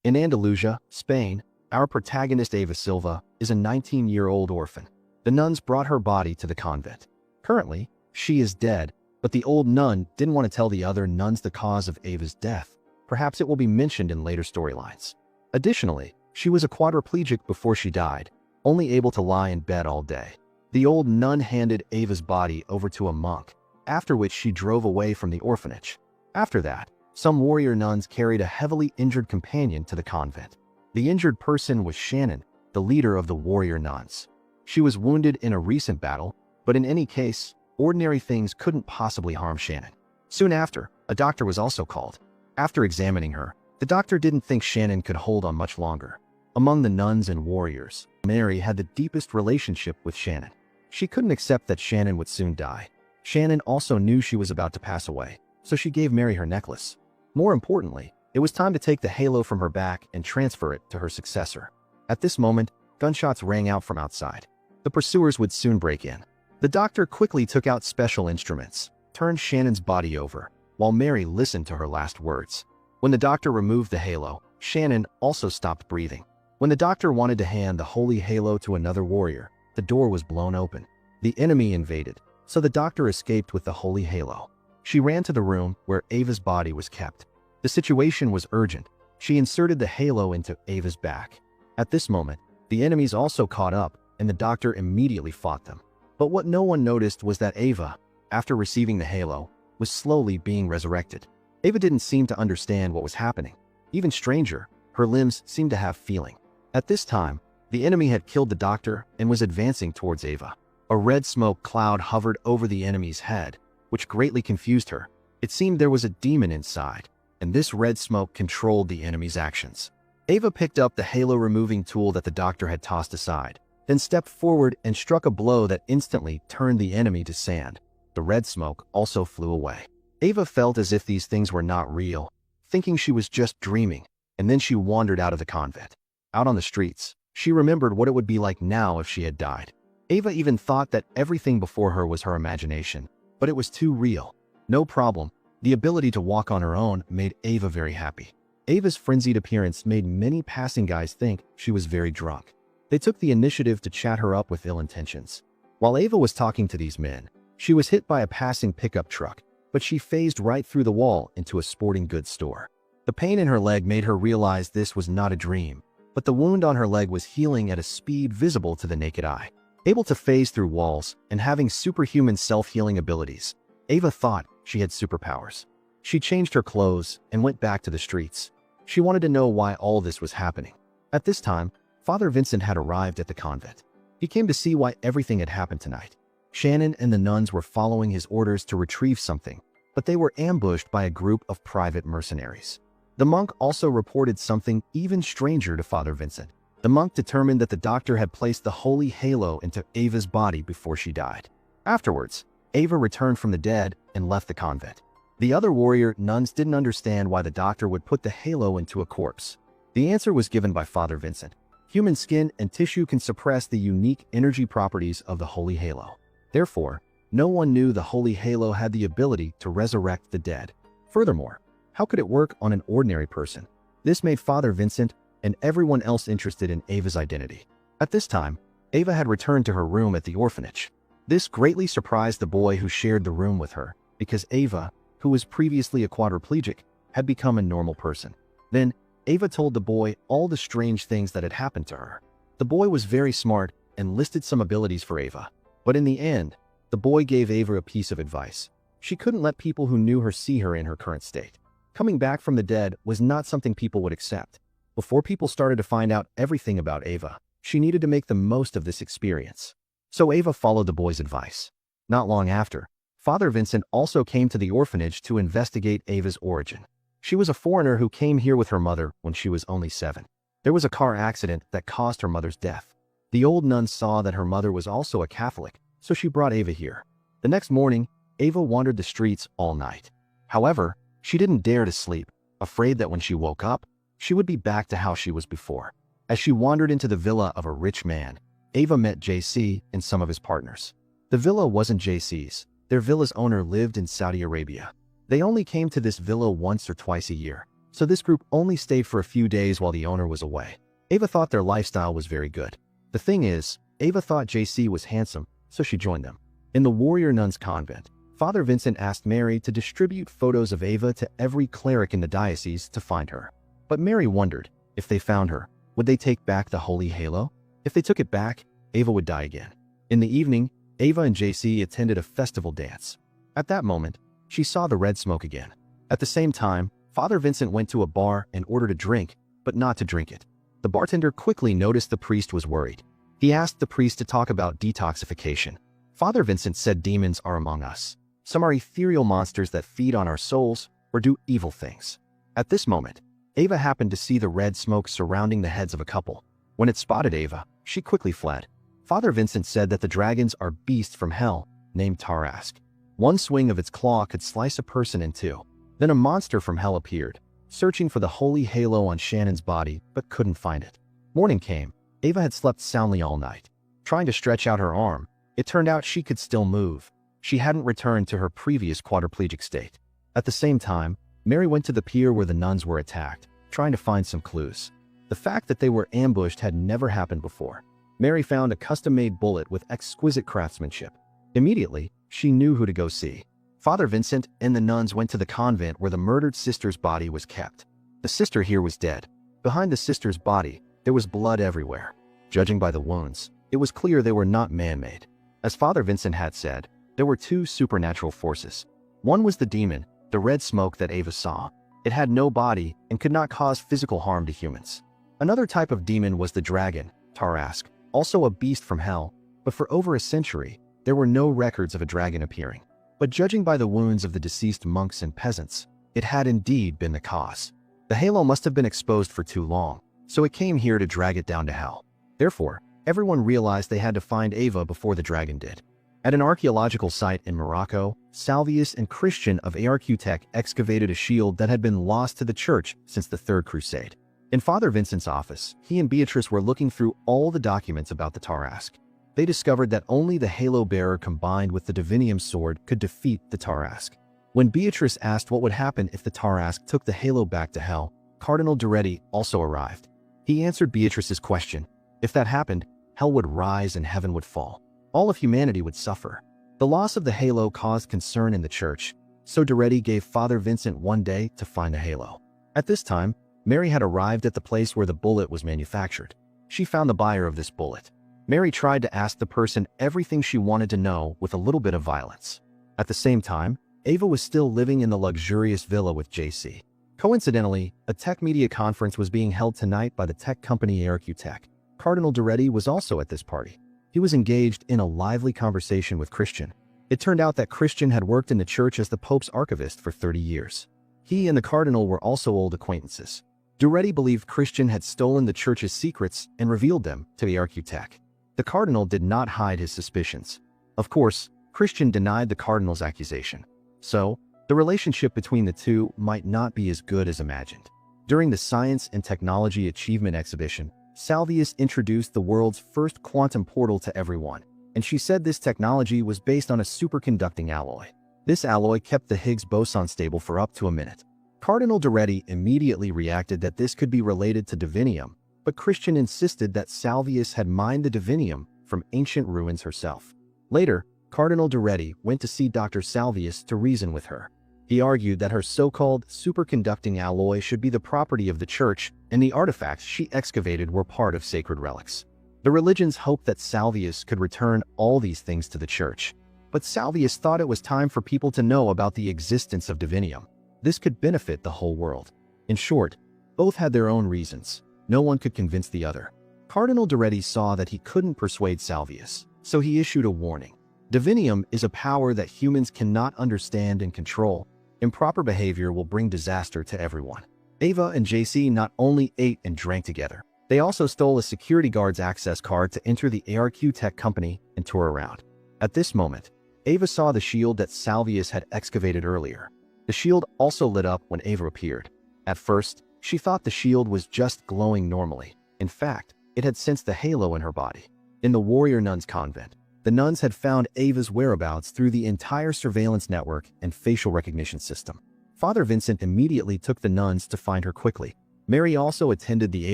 In Andalusia, Spain, our protagonist Eva Silva is a 19-year-old orphan. The nuns brought her body to the convent. Currently, she is dead, but the old nun didn't want to tell the other nuns the cause of Eva's death. Perhaps it will be mentioned in later storylines. Additionally, she was a quadriplegic before she died, only able to lie in bed all day. The old nun handed Eva's body over to a monk, after which she drove away from the orphanage. After that, some warrior nuns carried a heavily injured companion to the convent. The injured person was Shannon, the leader of the warrior nuns. She was wounded in a recent battle, but in any case, ordinary things couldn't possibly harm Shannon. Soon after, a doctor was also called. After examining her, the doctor didn't think Shannon could hold on much longer. Among the nuns and warriors, Mary had the deepest relationship with Shannon. She couldn't accept that Shannon would soon die. Shannon also knew she was about to pass away, so she gave Mary her necklace. More importantly, it was time to take the halo from her back and transfer it to her successor. At this moment, gunshots rang out from outside. The pursuers would soon break in. The doctor quickly took out special instruments, turned Shannon's body over, while Mary listened to her last words. When the doctor removed the halo, Shannon also stopped breathing. When the doctor wanted to hand the holy halo to another warrior, the door was blown open. The enemy invaded, so the doctor escaped with the holy halo. She ran to the room where Eva's body was kept. The situation was urgent. She inserted the halo into Eva's back. At this moment, the enemies also caught up, and the doctor immediately fought them. But what no one noticed was that Eva, after receiving the halo, was slowly being resurrected. Eva didn't seem to understand what was happening. Even stranger, her limbs seemed to have feeling. At this time, the enemy had killed the doctor and was advancing towards Eva. A red smoke cloud hovered over the enemy's head, which greatly confused her. It seemed there was a demon inside, and this red smoke controlled the enemy's actions. Eva picked up the halo-removing tool that the doctor had tossed aside, then stepped forward and struck a blow that instantly turned the enemy to sand. The red smoke also flew away. Eva felt as if these things were not real, thinking she was just dreaming, and then she wandered out of the convent. Out on the streets, she remembered what it would be like now if she had died. Eva even thought that everything before her was her imagination, but it was too real. No problem. The ability to walk on her own made Eva very happy. Eva's frenzied appearance made many passing guys think she was very drunk. They took the initiative to chat her up with ill intentions. While Eva was talking to these men, she was hit by a passing pickup truck, but she phased right through the wall into a sporting goods store. The pain in her leg made her realize this was not a dream, but the wound on her leg was healing at a speed visible to the naked eye. Able to phase through walls and having superhuman self-healing abilities, Eva thought she had superpowers. She changed her clothes and went back to the streets. She wanted to know why all this was happening. At this time, Father Vincent had arrived at the convent. He came to see why everything had happened tonight. Shannon and the nuns were following his orders to retrieve something, but they were ambushed by a group of private mercenaries. The monk also reported something even stranger to Father Vincent. The monk determined that the doctor had placed the holy halo into Eva's body before she died. Afterwards, Eva returned from the dead and left the convent. The other warrior nuns didn't understand why the doctor would put the halo into a corpse. The answer was given by Father Vincent. Human skin and tissue can suppress the unique energy properties of the holy halo. Therefore, no one knew the holy halo had the ability to resurrect the dead. Furthermore, how could it work on an ordinary person? This made Father Vincent and everyone else interested in Eva's identity. At this time, Eva had returned to her room at the orphanage. This greatly surprised the boy who shared the room with her, because Eva, who was previously a quadriplegic, had become a normal person. Then, Eva told the boy all the strange things that had happened to her. The boy was very smart and listed some abilities for Eva. But in the end, the boy gave Eva a piece of advice. She couldn't let people who knew her see her in her current state. Coming back from the dead was not something people would accept. Before people started to find out everything about Eva, she needed to make the most of this experience. So Eva followed the boy's advice. Not long after, Father Vincent also came to the orphanage to investigate Eva's origin. She was a foreigner who came here with her mother when she was only 7. There was a car accident that caused her mother's death. The old nun saw that her mother was also a Catholic, so she brought Eva here. The next morning, Eva wandered the streets all night. However, she didn't dare to sleep, afraid that when she woke up, she would be back to how she was before. As she wandered into the villa of a rich man, Eva met JC and some of his partners. The villa wasn't JC's. Their villa's owner lived in Saudi Arabia. They only came to this villa once or twice a year. so this group only stayed for a few days while the owner was away. Ava thought their lifestyle was very good. The thing is, Ava thought JC was handsome, so she joined them. In the Warrior Nuns Convent, Father Vincent asked Mary to distribute photos of Ava to every cleric in the diocese to find her. But Mary wondered, if they found her, would they take back the holy halo? If they took it back, Ava would die again. In the evening, Ava and JC attended a festival dance. At that moment, she saw the red smoke again. At the same time, Father Vincent went to a bar and ordered a drink, but not to drink it. The bartender quickly noticed the priest was worried. He asked the priest to talk about detoxification. Father Vincent said demons are among us. Some are ethereal monsters that feed on our souls or do evil things. At this moment, Ava happened to see the red smoke surrounding the heads of a couple. When it spotted Ava, she quickly fled. Father Vincent said that the dragons are beasts from hell, named Tarrasque. One swing of its claw could slice a person in two. Then a monster from hell appeared, searching for the holy halo on Shannon's body, but couldn't find it. Morning came. Ava had slept soundly all night. Trying to stretch out her arm, it turned out she could still move. She hadn't returned to her previous quadriplegic state. At the same time, Mary went to the pier where the nuns were attacked, trying to find some clues. The fact that they were ambushed had never happened before. Mary found a custom-made bullet with exquisite craftsmanship. Immediately, she knew who to go see. Father Vincent and the nuns went to the convent where the murdered sister's body was kept. The sister here was dead. Behind the sister's body, there was blood everywhere. Judging by the wounds, it was clear they were not man-made. As Father Vincent had said, there were two supernatural forces. One was the demon, the red smoke that Ava saw. It had no body and could not cause physical harm to humans. Another type of demon was the dragon, Tarrasque, also a beast from hell, but for over a century, there were no records of a dragon appearing. But judging by the wounds of the deceased monks and peasants, it had indeed been the cause. The halo must have been exposed for too long, so it came here to drag it down to hell. Therefore, everyone realized they had to find Ava before the dragon did. At an archaeological site in Morocco, Salvius and Christian of Arquitect excavated a shield that had been lost to the church since the Third Crusade. In Father Vincent's office, he and Beatrice were looking through all the documents about the Tarrasque. They discovered that only the halo bearer combined with the Divinium sword could defeat the Tarrasque. When Beatrice asked what would happen if the Tarrasque took the halo back to hell, Cardinal Duretti also arrived. He answered Beatrice's question. If that happened, hell would rise and heaven would fall. All of humanity would suffer. The loss of the halo caused concern in the church, so Duretti gave Father Vincent one day to find the halo. At this time, Mary had arrived at the place where the bullet was manufactured. She found the buyer of this bullet. Mary tried to ask the person everything she wanted to know with a little bit of violence. At the same time, Ava was still living in the luxurious villa with JC. Coincidentally, a tech media conference was being held tonight by the tech company Arquitect. Cardinal Duretti was also at this party. He was engaged in a lively conversation with Christian. It turned out that Christian had worked in the church as the Pope's archivist for 30 years. He and the cardinal were also old acquaintances. Duretti believed Christian had stolen the church's secrets and revealed them to the Arquitect. The cardinal did not hide his suspicions. Of course, Christian denied the cardinal's accusation. So, the relationship between the two might not be as good as imagined. During the Science and Technology Achievement Exhibition, Salvius introduced the world's first quantum portal to everyone, and she said this technology was based on a superconducting alloy. This alloy kept the Higgs boson stable for up to a minute. Cardinal Duretti immediately reacted that this could be related to divinium, but Christian insisted that Salvius had mined the divinium from ancient ruins herself. Later, Cardinal Duretti went to see Dr. Salvius to reason with her. He argued that her so-called superconducting alloy should be the property of the church, and the artifacts she excavated were part of sacred relics. The religions hoped that Salvius could return all these things to the church, but Salvius thought it was time for people to know about the existence of divinium. This could benefit the whole world. In short, both had their own reasons. No one could convince the other. Cardinal Duretti saw that he couldn't persuade Salvius, so he issued a warning. Divinium is a power that humans cannot understand and control. Improper behavior will bring disaster to everyone. Ava and JC not only ate and drank together, they also stole a security guard's access card to enter the Arquitect company and tour around. At this moment, Ava saw the shield that Salvius had excavated earlier. The shield also lit up when Ava appeared. At first, she thought the shield was just glowing normally. In fact, it had sensed the halo in her body. In the Warrior Nuns Convent, the nuns had found Ava's whereabouts through the entire surveillance network and facial recognition system. Father Vincent immediately took the nuns to find her quickly. Mary also attended the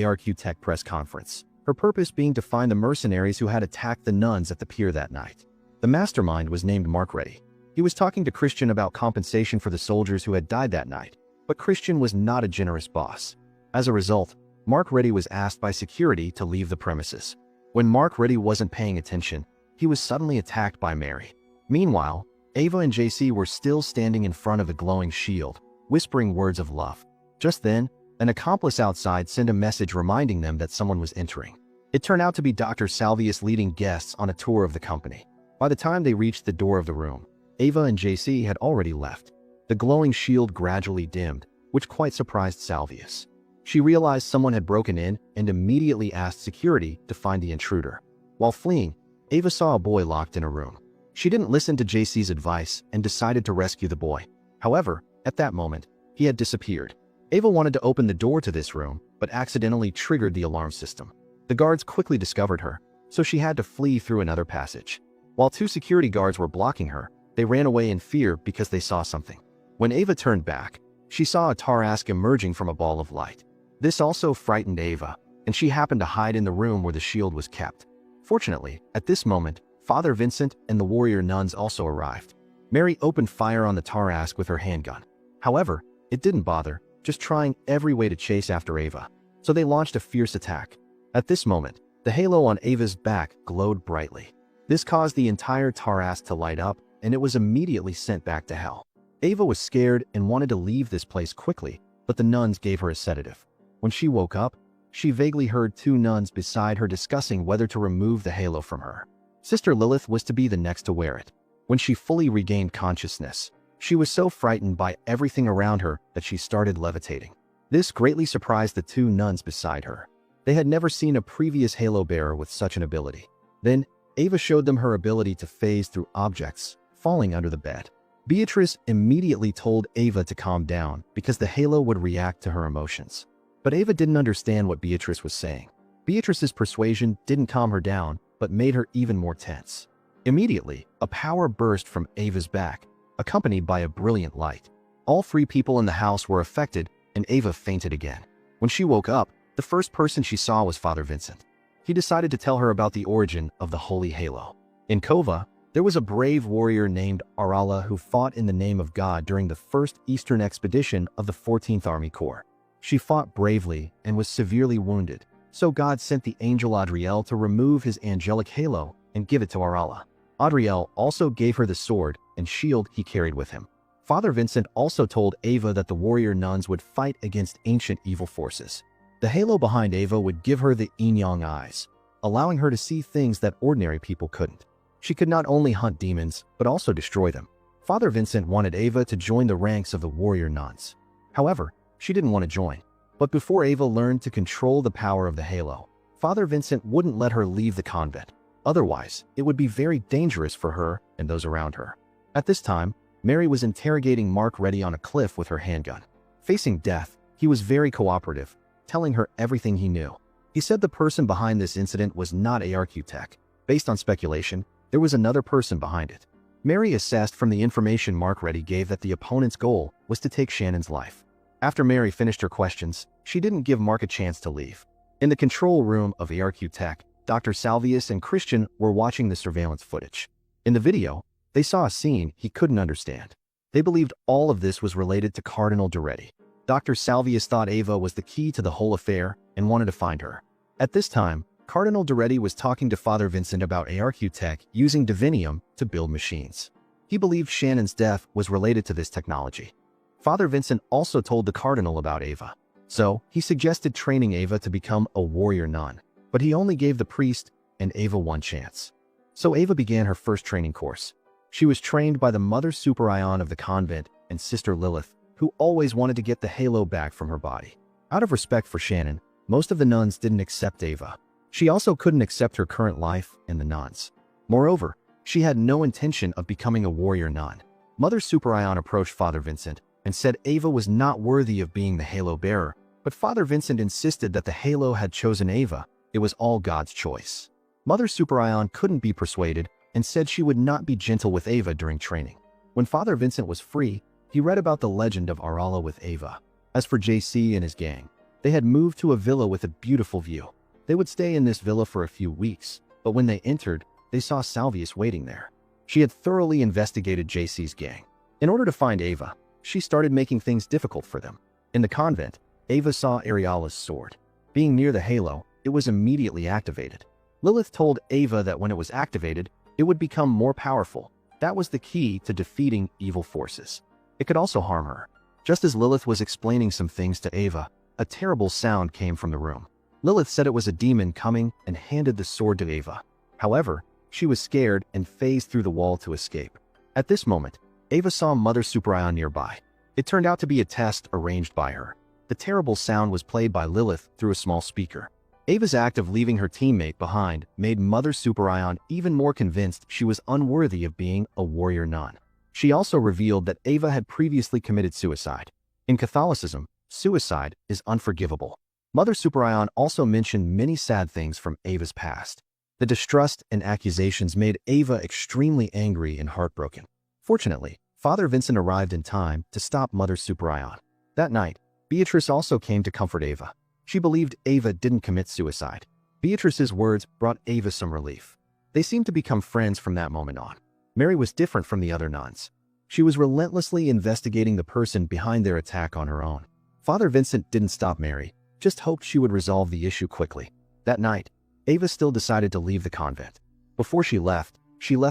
ARQ Tech press conference, her purpose being to find the mercenaries who had attacked the nuns at the pier that night. The mastermind was named Mark Reddy. He was talking to Christian about compensation for the soldiers who had died that night, but Christian was not a generous boss. As a result, Mark Reddy was asked by security to leave the premises. When Mark Reddy wasn't paying attention, he was suddenly attacked by Mary. Meanwhile, Ava and JC were still standing in front of the glowing shield, whispering words of love. Just then, an accomplice outside sent a message reminding them that someone was entering. It turned out to be Dr. Salvius leading guests on a tour of the company. By the time they reached the door of the room, Ava and JC had already left. The glowing shield gradually dimmed, which quite surprised Salvius. She realized someone had broken in and immediately asked security to find the intruder. While fleeing, Ava saw a boy locked in a room. She didn't listen to JC's advice and decided to rescue the boy. However, at that moment, he had disappeared. Ava wanted to open the door to this room, but accidentally triggered the alarm system. The guards quickly discovered her, so she had to flee through another passage. While two security guards were blocking her, they ran away in fear because they saw something. When Ava turned back, she saw a Tarrasque emerging from a ball of light. This also frightened Ava, and she happened to hide in the room where the shield was kept. Fortunately, at this moment, Father Vincent and the warrior nuns also arrived. Mary opened fire on the Tarrasque with her handgun. However, it didn't bother, just trying every way to chase after Ava. So they launched a fierce attack. At this moment, the halo on Ava's back glowed brightly. This caused the entire Tarrasque to light up, and it was immediately sent back to hell. Ava was scared and wanted to leave this place quickly, but the nuns gave her a sedative. When she woke up, she vaguely heard two nuns beside her discussing whether to remove the halo from her. Sister Lilith was to be the next to wear it. When she fully regained consciousness, she was so frightened by everything around her that she started levitating. This greatly surprised the two nuns beside her. They had never seen a previous halo bearer with such an ability. Then, Ava showed them her ability to phase through objects, falling under the bed. Beatrice immediately told Ava to calm down because the halo would react to her emotions. But Ava didn't understand what Beatrice was saying. Beatrice's persuasion didn't calm her down, but made her even more tense. Immediately, a power burst from Ava's back, accompanied by a brilliant light. All three people in the house were affected, and Ava fainted again. When she woke up, the first person she saw was Father Vincent. He decided to tell her about the origin of the Holy Halo. In Kova, there was a brave warrior named Arala who fought in the name of God during the first Eastern expedition of the 14th Army Corps. She fought bravely and was severely wounded, so God sent the angel Adriel to remove his angelic halo and give it to Arala. Adriel also gave her the sword and shield he carried with him. Father Vincent also told Ava that the warrior nuns would fight against ancient evil forces. The halo behind Ava would give her the yin-yang eyes, allowing her to see things that ordinary people couldn't. She could not only hunt demons, but also destroy them. Father Vincent wanted Ava to join the ranks of the warrior nuns. However, she didn't want to join. But before Ava learned to control the power of the halo, Father Vincent wouldn't let her leave the convent. Otherwise, it would be very dangerous for her and those around her. At this time, Mary was interrogating Mark Reddy on a cliff with her handgun. Facing death, he was very cooperative, telling her everything he knew. He said the person behind this incident was not ARQ Tech. Based on speculation, there was another person behind it. Mary assessed from the information Mark Reddy gave that the opponent's goal was to take Shannon's life. After Mary finished her questions, she didn't give Mark a chance to leave. In the control room of ARQ Tech, Dr. Salvius and Christian were watching the surveillance footage. In the video, they saw a scene he couldn't understand. They believed all of this was related to Cardinal Duretti. Dr. Salvius thought Ava was the key to the whole affair and wanted to find her. At this time, Cardinal Duretti was talking to Father Vincent about ARQ Tech using Divinium to build machines. He believed Shannon's death was related to this technology. Father Vincent also told the Cardinal about Ava. So, he suggested training Ava to become a warrior nun. But he only gave the priest and Ava one chance. So Ava began her first training course. She was trained by the Mother Superion of the convent and Sister Lilith, who always wanted to get the halo back from her body. Out of respect for Shannon, most of the nuns didn't accept Ava. She also couldn't accept her current life and the nuns. Moreover, she had no intention of becoming a warrior nun. Mother Superion approached Father Vincent and said Ava was not worthy of being the halo bearer, but Father Vincent insisted that the halo had chosen Ava. It was all God's choice. Mother Superion couldn't be persuaded and said she would not be gentle with Ava during training. When Father Vincent was free, He read about the legend of Arala with Ava. As for JC and his gang, they had moved to a villa with a beautiful view. They would stay in this villa for a few weeks, but when they entered, they saw Salvius waiting there. She had thoroughly investigated JC's gang. In order to find Ava, she started making things difficult for them. In the convent, Ava saw Ariala's sword. Being near the halo, it was immediately activated. Lilith told Ava that when it was activated, it would become more powerful. That was the key to defeating evil forces. It could also harm her. Just as Lilith was explaining some things to Ava, a terrible sound came from the room. Lilith said it was a demon coming and handed the sword to Ava. However, she was scared and phased through the wall to escape. At this moment, Ava saw Mother Superion nearby. It turned out to be a test arranged by her. The terrible sound was played by Lilith through a small speaker. Ava's act of leaving her teammate behind made Mother Superion even more convinced she was unworthy of being a warrior nun. She also revealed that Ava had previously committed suicide. In Catholicism, suicide is unforgivable. Mother Superion also mentioned many sad things from Ava's past. The distrust and accusations made Ava extremely angry and heartbroken. Fortunately, Father Vincent arrived in time to stop Mother Superion. That night, Beatrice also came to comfort Ava. She believed Ava didn't commit suicide. Beatrice's words brought Ava some relief. They seemed to become friends from that moment on. Mary was different from the other nuns. She was relentlessly investigating the person behind their attack on her own. Father Vincent didn't stop Mary, just hoped she would resolve the issue quickly. That night, Ava still decided to leave the convent. Before she left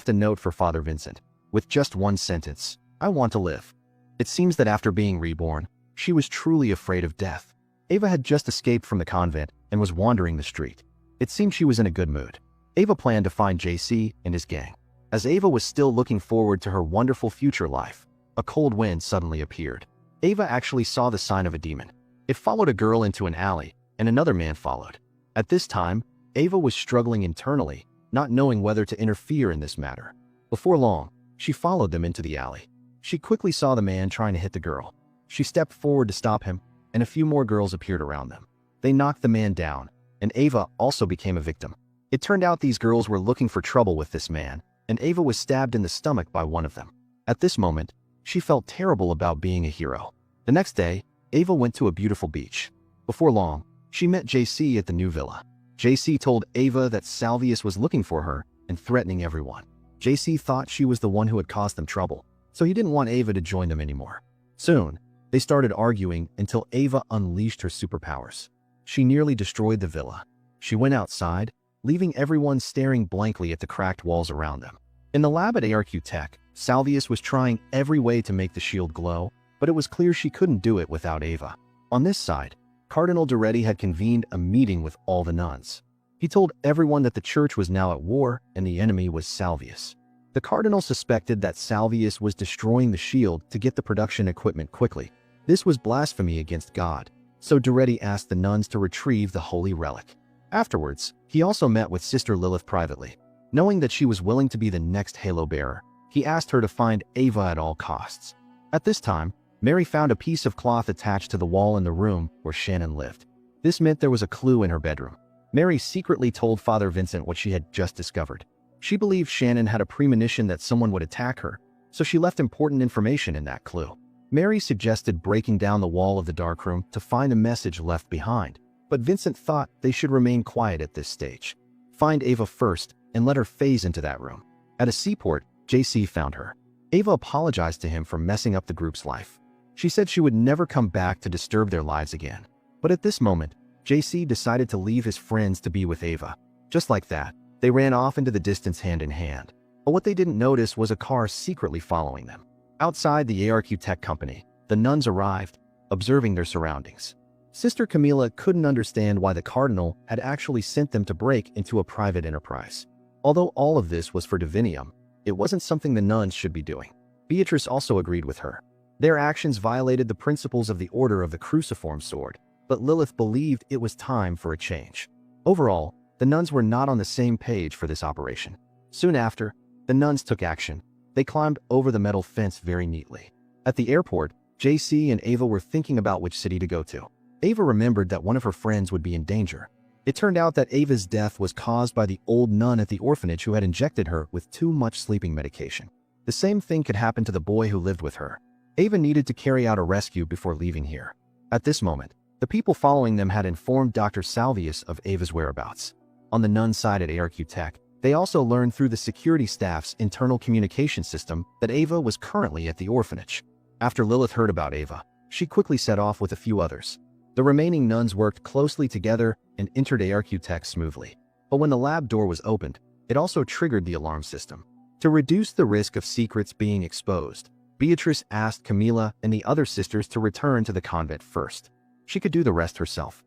a note for Father Vincent, with just one sentence: "I want to live." It seems that after being reborn, she was truly afraid of death. Ava had just escaped from the convent and was wandering the street. It seemed she was in a good mood. Ava planned to find JC and his gang. As Ava was still looking forward to her wonderful future life, a cold wind suddenly appeared. Ava actually saw the sign of a demon. It followed a girl into an alley, and another man followed. At this time, Ava was struggling internally, not knowing whether to interfere in this matter. Before long, she followed them into the alley. She quickly saw the man trying to hit the girl. She stepped forward to stop him, and a few more girls appeared around them. They knocked the man down, and Ava also became a victim. It turned out these girls were looking for trouble with this man, and Ava was stabbed in the stomach by one of them. At this moment, she felt terrible about being a hero. The next day, Ava went to a beautiful beach. Before long, she met JC at the new villa. JC told Ava that Salvius was looking for her and threatening everyone. JC thought she was the one who had caused them trouble, so he didn't want Ava to join them anymore. Soon, they started arguing until Ava unleashed her superpowers. She nearly destroyed the villa. She went outside, leaving everyone staring blankly at the cracked walls around them. In the lab at ARQ Tech, Salvius was trying every way to make the shield glow, but it was clear she couldn't do it without Ava. On this side, Cardinal Duretti had convened a meeting with all the nuns. He told everyone that the church was now at war and the enemy was Salvius. The cardinal suspected that Salvius was destroying the shield to get the production equipment quickly. This was blasphemy against God, so Duretti asked the nuns to retrieve the holy relic. Afterwards, he also met with Sister Lilith privately. Knowing that she was willing to be the next halo bearer, he asked her to find Ava at all costs. At this time, Mary found a piece of cloth attached to the wall in the room where Shannon lived. This meant there was a clue in her bedroom. Mary secretly told Father Vincent what she had just discovered. She believed Shannon had a premonition that someone would attack her, so she left important information in that clue. Mary suggested breaking down the wall of the darkroom to find a message left behind, but Vincent thought they should remain quiet at this stage. Find Ava first and let her phase into that room. At a seaport, JC found her. Ava apologized to him for messing up the group's life. She said she would never come back to disturb their lives again. But at this moment, JC decided to leave his friends to be with Ava. Just like that, they ran off into the distance hand in hand. But what they didn't notice was a car secretly following them. Outside the ARQ Tech company, the nuns arrived, observing their surroundings. Sister Camilla couldn't understand why the cardinal had actually sent them to break into a private enterprise. Although all of this was for Divinium, it wasn't something the nuns should be doing. Beatrice also agreed with her. Their actions violated the principles of the Order of the Cruciform Sword, but Lilith believed it was time for a change. Overall, the nuns were not on the same page for this operation. Soon after, the nuns took action. They climbed over the metal fence very neatly. At the airport, JC and Ava were thinking about which city to go to. Ava remembered that one of her friends would be in danger. It turned out that Ava's death was caused by the old nun at the orphanage who had injected her with too much sleeping medication. The same thing could happen to the boy who lived with her. Ava needed to carry out a rescue before leaving here. At this moment, the people following them had informed Dr. Salvius of Ava's whereabouts. On the nun side at ARQ Tech, they also learned through the security staff's internal communication system that Ava was currently at the orphanage. After Lilith heard about Ava, she quickly set off with a few others. The remaining nuns worked closely together and entered ARQ Tech smoothly. But when the lab door was opened, it also triggered the alarm system. To reduce the risk of secrets being exposed, Beatrice asked Camila and the other sisters to return to the convent first. She could do the rest herself.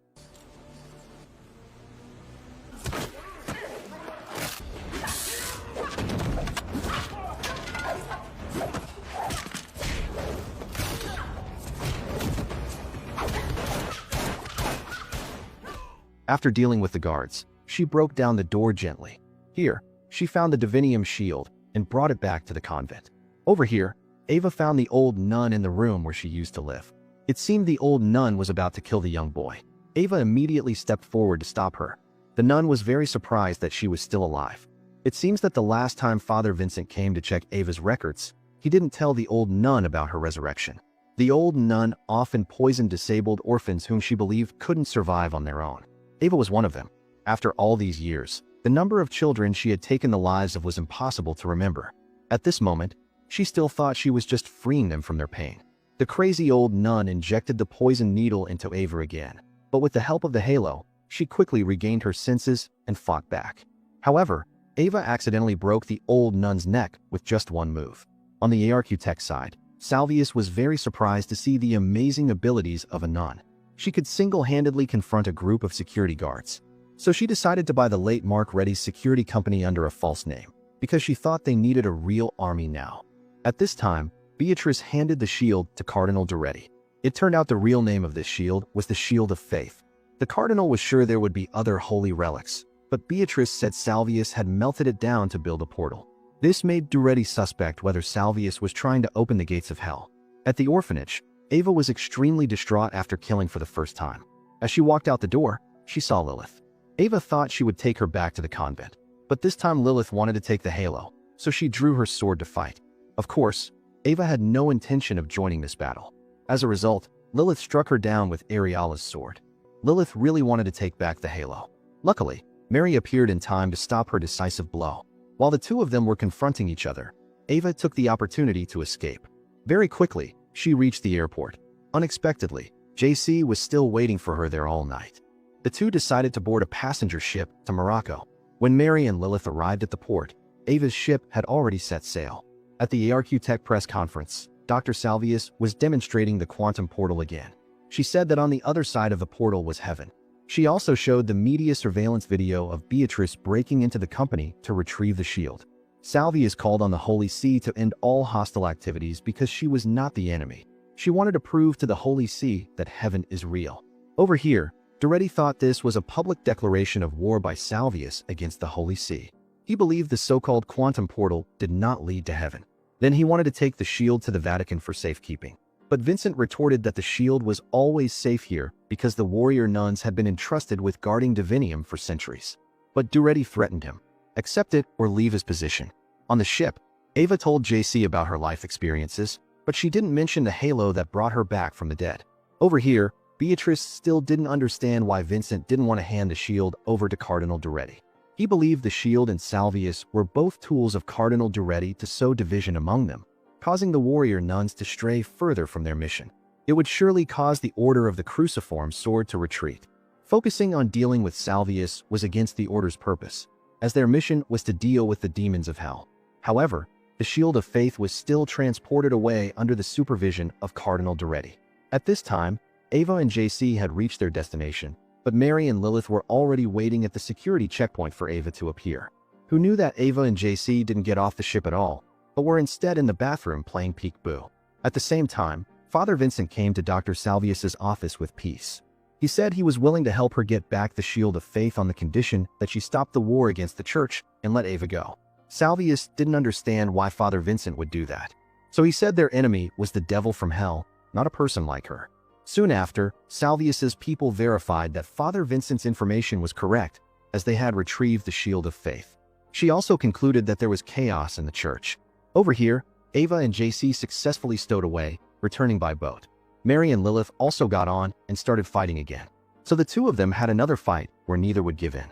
After dealing with the guards, she broke down the door gently. Here, she found the divinium shield and brought it back to the convent. Over here, Ava found the old nun in the room where she used to live. It seemed the old nun was about to kill the young boy. Ava immediately stepped forward to stop her. The nun was very surprised that she was still alive. It seems that the last time Father Vincent came to check Ava's records, he didn't tell the old nun about her resurrection. The old nun often poisoned disabled orphans whom she believed couldn't survive on their own. Ava was one of them. After all these years, the number of children she had taken the lives of was impossible to remember. At this moment, she still thought she was just freeing them from their pain. The crazy old nun injected the poison needle into Ava again, but with the help of the halo, she quickly regained her senses and fought back. However, Ava accidentally broke the old nun's neck with just one move. On the ARQ Tech side, Salvius was very surprised to see the amazing abilities of a nun. She could single-handedly confront a group of security guards. So she decided to buy the late Mark Reddy's security company under a false name, because she thought they needed a real army now. At this time, Beatrice handed the shield to Cardinal Duretti. It turned out the real name of this shield was the Shield of Faith. The Cardinal was sure there would be other holy relics, but Beatrice said Salvius had melted it down to build a portal. This made Duretti suspect whether Salvius was trying to open the gates of hell. At the orphanage, Ava was extremely distraught after killing for the first time. As she walked out the door, she saw Lilith. Ava thought she would take her back to the convent, but this time Lilith wanted to take the halo, so she drew her sword to fight. Of course, Ava had no intention of joining this battle. As a result, Lilith struck her down with Ariala's sword. Lilith really wanted to take back the halo. Luckily, Mary appeared in time to stop her decisive blow. While the two of them were confronting each other, Ava took the opportunity to escape. Very quickly, she reached the airport. Unexpectedly, JC was still waiting for her there all night. The two decided to board a passenger ship to Morocco. When Mary and Lilith arrived at the port, Ava's ship had already set sail. At the ARQ Tech press conference, Dr. Salvius was demonstrating the quantum portal again. She said that on the other side of the portal was heaven. She also showed the media surveillance video of Beatrice breaking into the company to retrieve the shield. Salvius called on the Holy See to end all hostile activities because she was not the enemy. She wanted to prove to the Holy See that heaven is real. Over here, Duretti thought this was a public declaration of war by Salvius against the Holy See. He believed the so-called quantum portal did not lead to heaven. Then he wanted to take the shield to the Vatican for safekeeping. But Vincent retorted that the shield was always safe here because the warrior nuns had been entrusted with guarding Divinium for centuries. But Duretti threatened him. Accept it or leave his position. On the ship, Ava told JC about her life experiences, but she didn't mention the halo that brought her back from the dead. Over here, Beatrice still didn't understand why Vincent didn't want to hand the shield over to Cardinal Duretti. He believed the shield and Salvius were both tools of Cardinal Duretti to sow division among them, causing the warrior nuns to stray further from their mission. It would surely cause the Order of the Cruciform Sword to retreat. Focusing on dealing with Salvius was against the Order's purpose, as their mission was to deal with the demons of hell. However, the Shield of Faith was still transported away under the supervision of Cardinal Duretti. At this time, Ava and JC had reached their destination, but Mary and Lilith were already waiting at the security checkpoint for Ava to appear. Who knew that Ava and JC didn't get off the ship at all, but were instead in the bathroom playing peek-boo. At the same time, Father Vincent came to Dr. Salvius's office with peace. He said he was willing to help her get back the Shield of Faith on the condition that she stop the war against the church and let Ava go. Salvius didn't understand why Father Vincent would do that. So he said their enemy was the devil from hell, not a person like her. Soon after, Salvius's people verified that Father Vincent's information was correct, as they had retrieved the Shield of Faith. She also concluded that there was chaos in the church. Over here, Ava and JC successfully stowed away, returning by boat. Mary and Lilith also got on and started fighting again. So the two of them had another fight where neither would give in.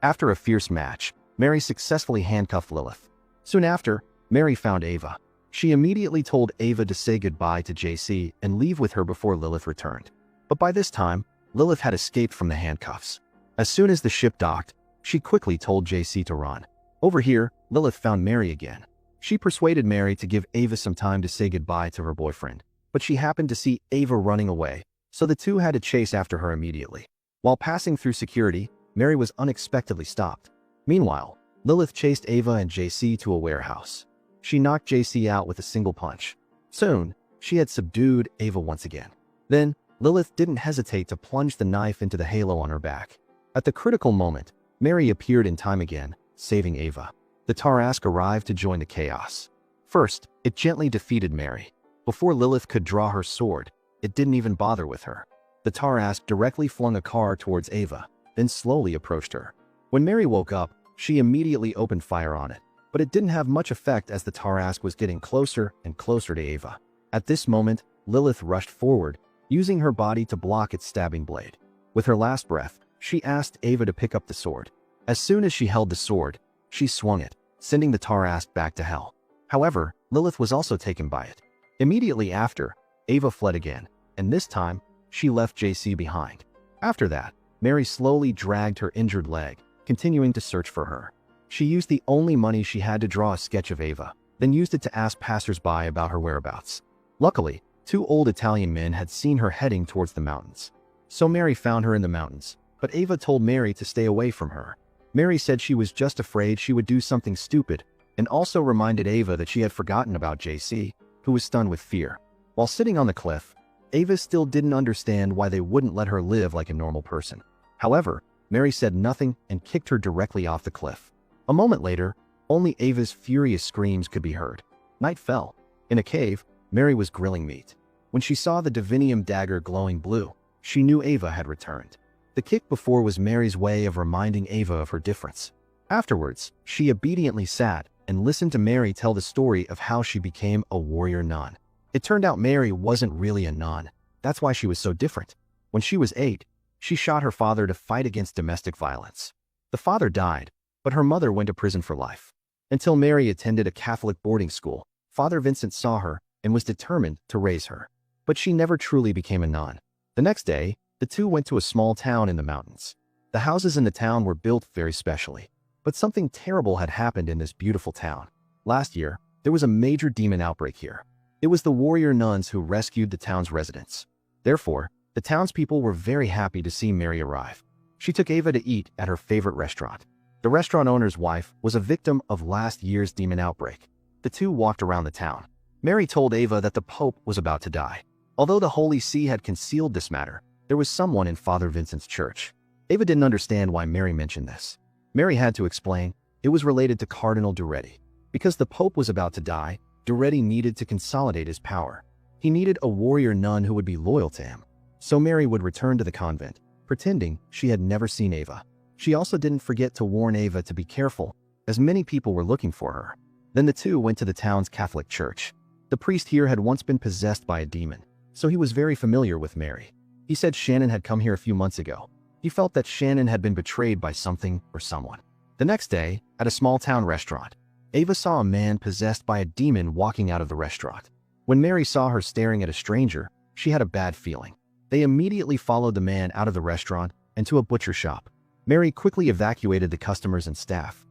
After a fierce match, Mary successfully handcuffed Lilith. Soon after, Mary found Ava. She immediately told Ava to say goodbye to JC and leave with her before Lilith returned. But by this time, Lilith had escaped from the handcuffs. As soon as the ship docked, she quickly told JC to run. Over here, Lilith found Mary again. She persuaded Mary to give Ava some time to say goodbye to her boyfriend, but she happened to see Ava running away, so the two had to chase after her immediately. While passing through security, Mary was unexpectedly stopped. Meanwhile, Lilith chased Ava and JC to a warehouse. She knocked JC out with a single punch. Soon, she had subdued Ava once again. Then, Lilith didn't hesitate to plunge the knife into the halo on her back. At the critical moment, Mary appeared in time again, saving Ava. The Tarrasque arrived to join the chaos. First, it gently defeated Mary. Before Lilith could draw her sword, it didn't even bother with her. The Tarrasque directly flung a car towards Ava, then slowly approached her. When Mary woke up, she immediately opened fire on it, but it didn't have much effect as the Tarrasque was getting closer and closer to Ava. At this moment, Lilith rushed forward, using her body to block its stabbing blade. With her last breath, she asked Ava to pick up the sword. As soon as she held the sword, she swung it, sending the Tarrasque back to hell. However, Lilith was also taken by it. Immediately after, Ava fled again, and this time, she left JC behind. After that, Mary slowly dragged her injured leg, continuing to search for her. She used the only money she had to draw a sketch of Ava, then used it to ask passersby about her whereabouts. Luckily, two old Italian men had seen her heading towards the mountains. So Mary found her in the mountains, but Ava told Mary to stay away from her. Mary said she was just afraid she would do something stupid, and also reminded Ava that she had forgotten about JC, who was stunned with fear. While sitting on the cliff, Ava still didn't understand why they wouldn't let her live like a normal person. However, Mary said nothing and kicked her directly off the cliff. A moment later, only Ava's furious screams could be heard. Night fell. In a cave, Mary was grilling meat. When she saw the divinium dagger glowing blue, she knew Ava had returned. The kick before was Mary's way of reminding Ava of her difference. Afterwards, she obediently sat and listened to Mary tell the story of how she became a warrior nun. It turned out Mary wasn't really a nun. That's why she was so different. When she was 8, she shot her father to fight against domestic violence. The father died, but her mother went to prison for life. Until Mary attended a Catholic boarding school, Father Vincent saw her and was determined to raise her. But she never truly became a nun. The next day, the two went to a small town in the mountains. The houses in the town were built very specially. But something terrible had happened in this beautiful town. Last year, there was a major demon outbreak here. It was the warrior nuns who rescued the town's residents. Therefore, the townspeople were very happy to see Mary arrive. She took Ava to eat at her favorite restaurant. The restaurant owner's wife was a victim of last year's demon outbreak. The two walked around the town. Mary told Ava that the Pope was about to die. Although the Holy See had concealed this matter, there was someone in Father Vincent's church. Ava didn't understand why Mary mentioned this. Mary had to explain it was related to Cardinal Duretti. Because the Pope was about to die, Duretti needed to consolidate his power. He needed a warrior nun who would be loyal to him. So Mary would return to the convent, pretending she had never seen Ava. She also didn't forget to warn Ava to be careful, as many people were looking for her. Then the two went to the town's Catholic church. The priest here had once been possessed by a demon, so he was very familiar with Mary. He said Shannon had come here a few months ago. He felt that Shannon had been betrayed by something or someone. The next day, at a small town restaurant, Ava saw a man possessed by a demon walking out of the restaurant. When Mary saw her staring at a stranger, she had a bad feeling. They immediately followed the man out of the restaurant and to a butcher shop. Mary quickly evacuated the customers and staff.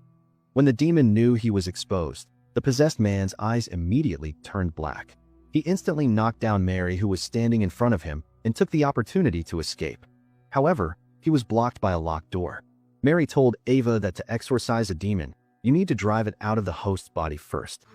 When the demon knew he was exposed, the possessed man's eyes immediately turned black. He instantly knocked down Mary, who was standing in front of him, and took the opportunity to escape. However, he was blocked by a locked door. Mary told Ava that to exorcise a demon, you need to drive it out of the host's body first.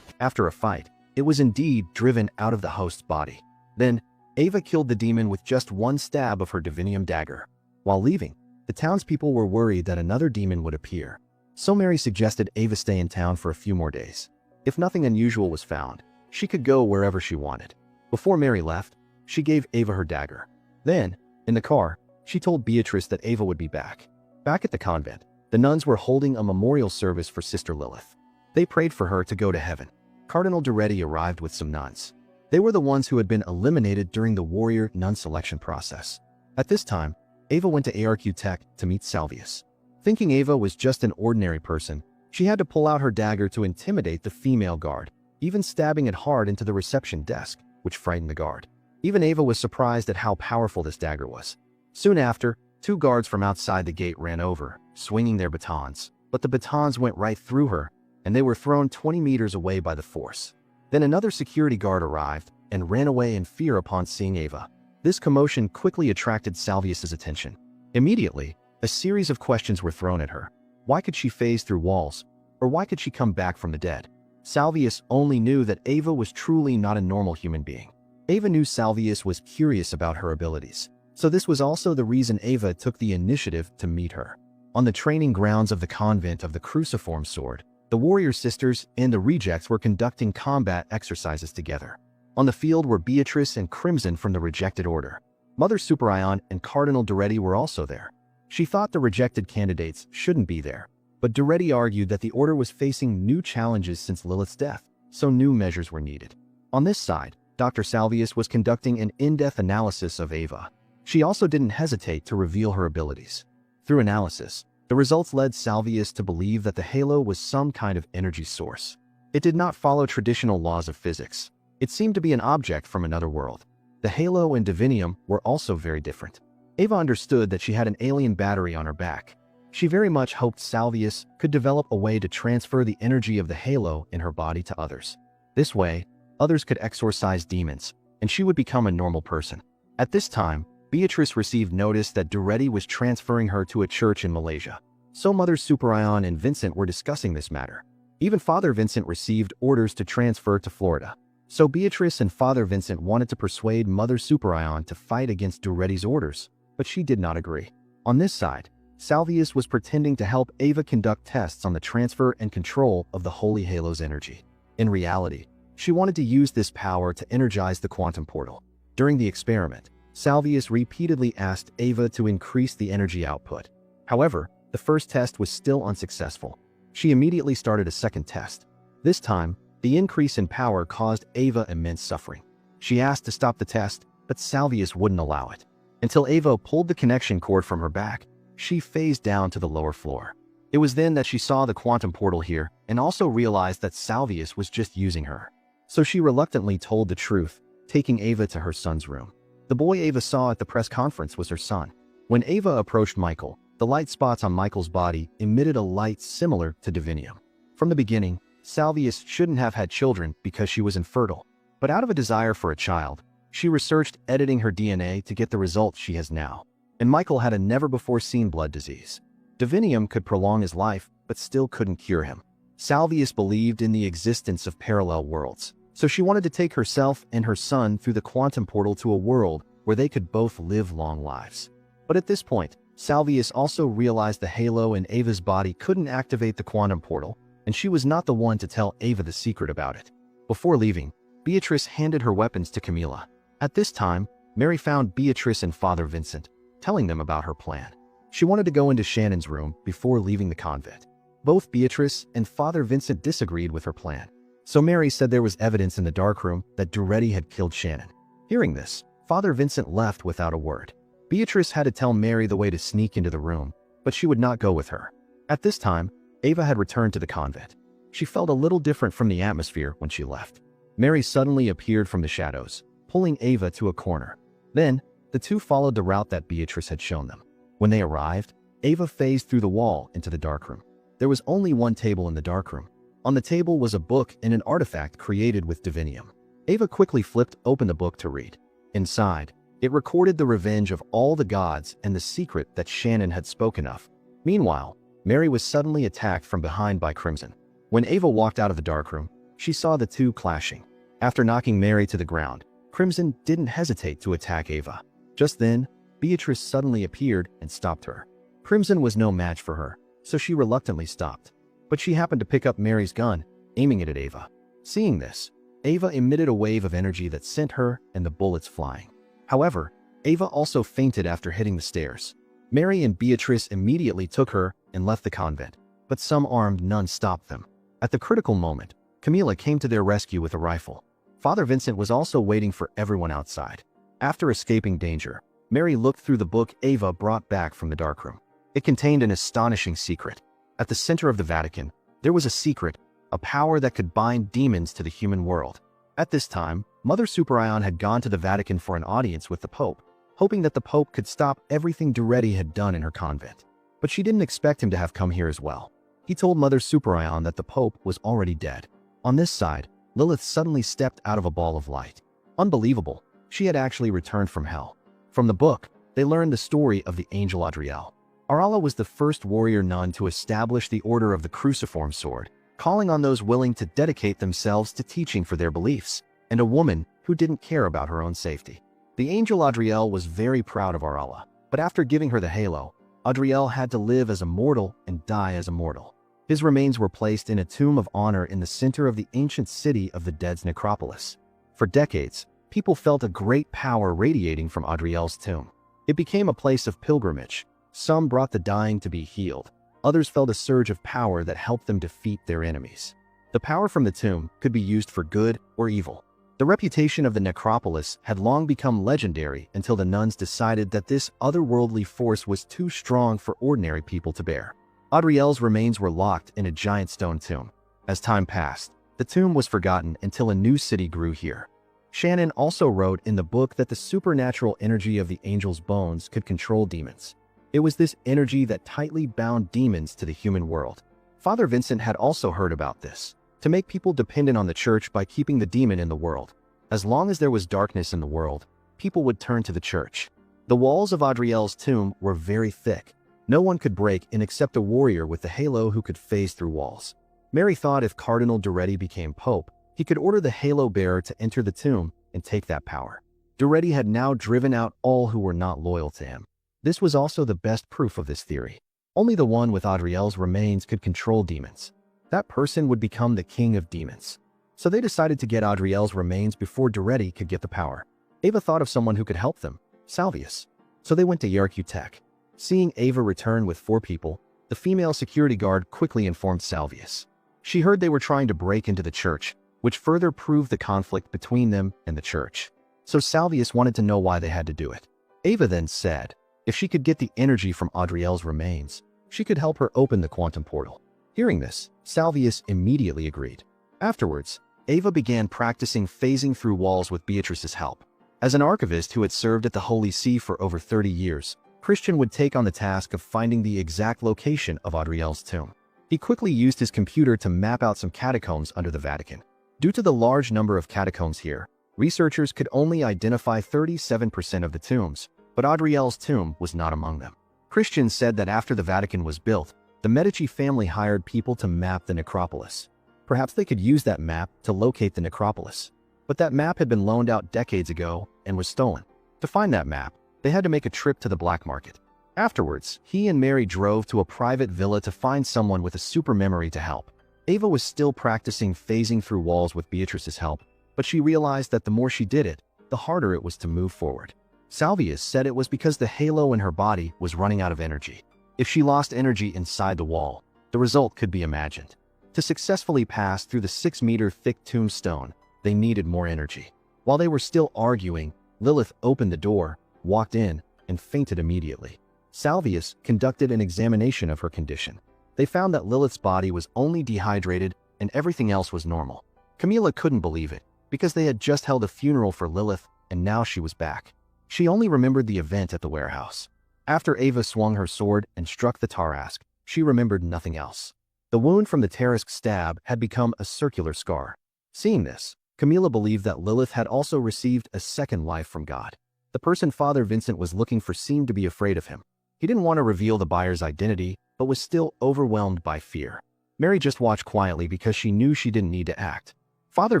After a fight, it was indeed driven out of the host's body. Then, Ava killed the demon with just one stab of her divinium dagger. While leaving, the townspeople were worried that another demon would appear. So Mary suggested Ava stay in town for a few more days. If nothing unusual was found, she could go wherever she wanted. Before Mary left, she gave Ava her dagger. Then, in the car, she told Beatrice that Ava would be back. Back at the convent, the nuns were holding a memorial service for Sister Lilith. They prayed for her to go to heaven. Cardinal Duretti arrived with some nuns. They were the ones who had been eliminated during the warrior nun selection process. At this time, Ava went to ARQ Tech to meet Salvius. Thinking Ava was just an ordinary person, she had to pull out her dagger to intimidate the female guard, even stabbing it hard into the reception desk, which frightened the guard. Even Ava was surprised at how powerful this dagger was. Soon after, 2 guards from outside the gate ran over, swinging their batons, but the batons went right through her, and they were thrown 20 meters away by the force. Then another security guard arrived and ran away in fear upon seeing Ava. This commotion quickly attracted Salvius's attention. Immediately, a series of questions were thrown at her. Why could she phase through walls? Or why could she come back from the dead? Salvius only knew that Ava was truly not a normal human being. Ava knew Salvius was curious about her abilities, so this was also the reason Ava took the initiative to meet her. On the training grounds of the convent of the Cruciform Sword, the warrior sisters and the rejects were conducting combat exercises together. On the field were Beatrice and Crimson from the rejected order. Mother Superion and Cardinal Duretti were also there. She thought the rejected candidates shouldn't be there, but Duretti argued that the order was facing new challenges since Lilith's death, so new measures were needed. On this side, Dr. Salvius was conducting an in-depth analysis of Ava. She also didn't hesitate to reveal her abilities. Through analysis, the results led Salvius to believe that the halo was some kind of energy source. It did not follow traditional laws of physics. It seemed to be an object from another world. The halo and divinium were also very different. Ava understood that she had an alien battery on her back. She very much hoped Salvius could develop a way to transfer the energy of the halo in her body to others. This way, others could exorcise demons, and she would become a normal person. At this time, Beatrice received notice that Duretti was transferring her to a church in Malaysia. So Mother Superion and Vincent were discussing this matter. Even Father Vincent received orders to transfer to Florida. So Beatrice and Father Vincent wanted to persuade Mother Superion to fight against Duretti's orders, but she did not agree. On this side, Salvius was pretending to help Ava conduct tests on the transfer and control of the Holy Halo's energy. In reality, she wanted to use this power to energize the quantum portal. During the experiment, Salvius repeatedly asked Ava to increase the energy output. However, the first test was still unsuccessful. She immediately started a second test. This time, the increase in power caused Ava immense suffering. She asked to stop the test, but Salvius wouldn't allow it. Until Ava pulled the connection cord from her back, she phased down to the lower floor. It was then that she saw the quantum portal here and also realized that Salvius was just using her. So she reluctantly told the truth, taking Ava to her son's room. The boy Ava saw at the press conference was her son. When Ava approached Michael, the light spots on Michael's body emitted a light similar to divinium. From the beginning, Salvius shouldn't have had children because she was infertile, but out of a desire for a child, she researched editing her DNA to get the results she has now. And Michael had a never-before-seen blood disease. Divinium could prolong his life, but still couldn't cure him. Salvius believed in the existence of parallel worlds, so she wanted to take herself and her son through the quantum portal to a world where they could both live long lives. But at this point, Salvius also realized the halo in Ava's body couldn't activate the quantum portal, and she was not the one to tell Ava the secret about it. Before leaving, Beatrice handed her weapons to Camilla. At this time, Mary found Beatrice and Father Vincent, telling them about her plan. She wanted to go into Shannon's room before leaving the convent. Both Beatrice and Father Vincent disagreed with her plan. So Mary said there was evidence in the darkroom that Duretti had killed Shannon. Hearing this, Father Vincent left without a word. Beatrice had to tell Mary the way to sneak into the room, but she would not go with her. At this time, Ava had returned to the convent. She felt a little different from the atmosphere when she left. Mary suddenly appeared from the shadows, pulling Ava to a corner. Then, the two followed the route that Beatrice had shown them. When they arrived, Ava phased through the wall into the darkroom. There was only one table in the darkroom. On the table was a book and an artifact created with divinium. Ava quickly flipped open the book to read. Inside, it recorded the revenge of all the gods and the secret that Shannon had spoken of. Meanwhile, Mary was suddenly attacked from behind by Crimson. When Ava walked out of the darkroom, she saw the two clashing. After knocking Mary to the ground, Crimson didn't hesitate to attack Ava. Just then, Beatrice suddenly appeared and stopped her. Crimson was no match for her, so she reluctantly stopped. But she happened to pick up Mary's gun, aiming it at Ava. Seeing this, Ava emitted a wave of energy that sent her and the bullets flying. However, Ava also fainted after hitting the stairs. Mary and Beatrice immediately took her and left the convent, but some armed nuns stopped them. At the critical moment, Camilla came to their rescue with a rifle. Father Vincent was also waiting for everyone outside. After escaping danger, Mary looked through the book Ava brought back from the darkroom. It contained an astonishing secret. At the center of the Vatican, there was a secret, a power that could bind demons to the human world. At this time, Mother Superior had gone to the Vatican for an audience with the Pope, hoping that the Pope could stop everything Duretti had done in her convent. But she didn't expect him to have come here as well. He told Mother Superior that the Pope was already dead. On this side, Lilith suddenly stepped out of a ball of light. Unbelievable, she had actually returned from hell. From the book, they learned the story of the angel Adriel. Aurora was the first warrior nun to establish the Order of the Cruciform Sword, calling on those willing to dedicate themselves to teaching for their beliefs, and a woman who didn't care about her own safety. The angel Adriel was very proud of Aurora, but after giving her the halo, Adriel had to live as a mortal and die as a mortal. His remains were placed in a tomb of honor in the center of the ancient city of the dead's necropolis. For decades, people felt a great power radiating from Adriel's tomb. It became a place of pilgrimage. Some brought the dying to be healed. Others felt a surge of power that helped them defeat their enemies. The power from the tomb could be used for good or evil. The reputation of the necropolis had long become legendary until the nuns decided that this otherworldly force was too strong for ordinary people to bear. Adriel's remains were locked in a giant stone tomb. As time passed, the tomb was forgotten until a new city grew here. Shannon also wrote in the book that the supernatural energy of the angel's bones could control demons. It was this energy that tightly bound demons to the human world. Father Vincent had also heard about this, to make people dependent on the church by keeping the demon in the world. As long as there was darkness in the world, people would turn to the church. The walls of Adriel's tomb were very thick. No one could break in except a warrior with the halo who could phase through walls. Mary thought if Cardinal Duretti became Pope, he could order the halo bearer to enter the tomb and take that power. Duretti had now driven out all who were not loyal to him. This was also the best proof of this theory. Only the one with Adriel's remains could control demons. That person would become the king of demons. So they decided to get Adriel's remains before Duretti could get the power. Ava thought of someone who could help them, Salvius. So they went to Yarkutech. Seeing Ava return with 4 people, the female security guard quickly informed Salvius. She heard they were trying to break into the church, which further proved the conflict between them and the church. So Salvius wanted to know why they had to do it. Ava then said, if she could get the energy from Adriel's remains, she could help her open the quantum portal. Hearing this, Salvius immediately agreed. Afterwards, Ava began practicing phasing through walls with Beatrice's help. As an archivist who had served at the Holy See for over 30 years, Christian would take on the task of finding the exact location of Adriel's tomb. He quickly used his computer to map out some catacombs under the Vatican. Due to the large number of catacombs here, researchers could only identify 37% of the tombs, but Adriel's tomb was not among them. Christian said that after the Vatican was built, the Medici family hired people to map the necropolis. Perhaps they could use that map to locate the necropolis. But that map had been loaned out decades ago and was stolen. To find that map, they had to make a trip to the black market. Afterwards, he and Mary drove to a private villa to find someone with a super memory to help. Ava was still practicing phasing through walls with Beatrice's help, but she realized that the more she did it, the harder it was to move forward. Salvius said it was because the halo in her body was running out of energy. If she lost energy inside the wall, the result could be imagined. To successfully pass through the 6-meter thick tombstone, they needed more energy. While they were still arguing, Lilith opened the door, walked in, and fainted immediately. Salvius conducted an examination of her condition. They found that Lilith's body was only dehydrated and everything else was normal. Camilla couldn't believe it, because they had just held a funeral for Lilith and now she was back. She only remembered the event at the warehouse. After Ava swung her sword and struck the Tarrasque, she remembered nothing else. The wound from the Tarrasque stab had become a circular scar. Seeing this, Camilla believed that Lilith had also received a second life from God. The person Father Vincent was looking for seemed to be afraid of him. He didn't want to reveal the buyer's identity, but was still overwhelmed by fear. Mary just watched quietly because she knew she didn't need to act. Father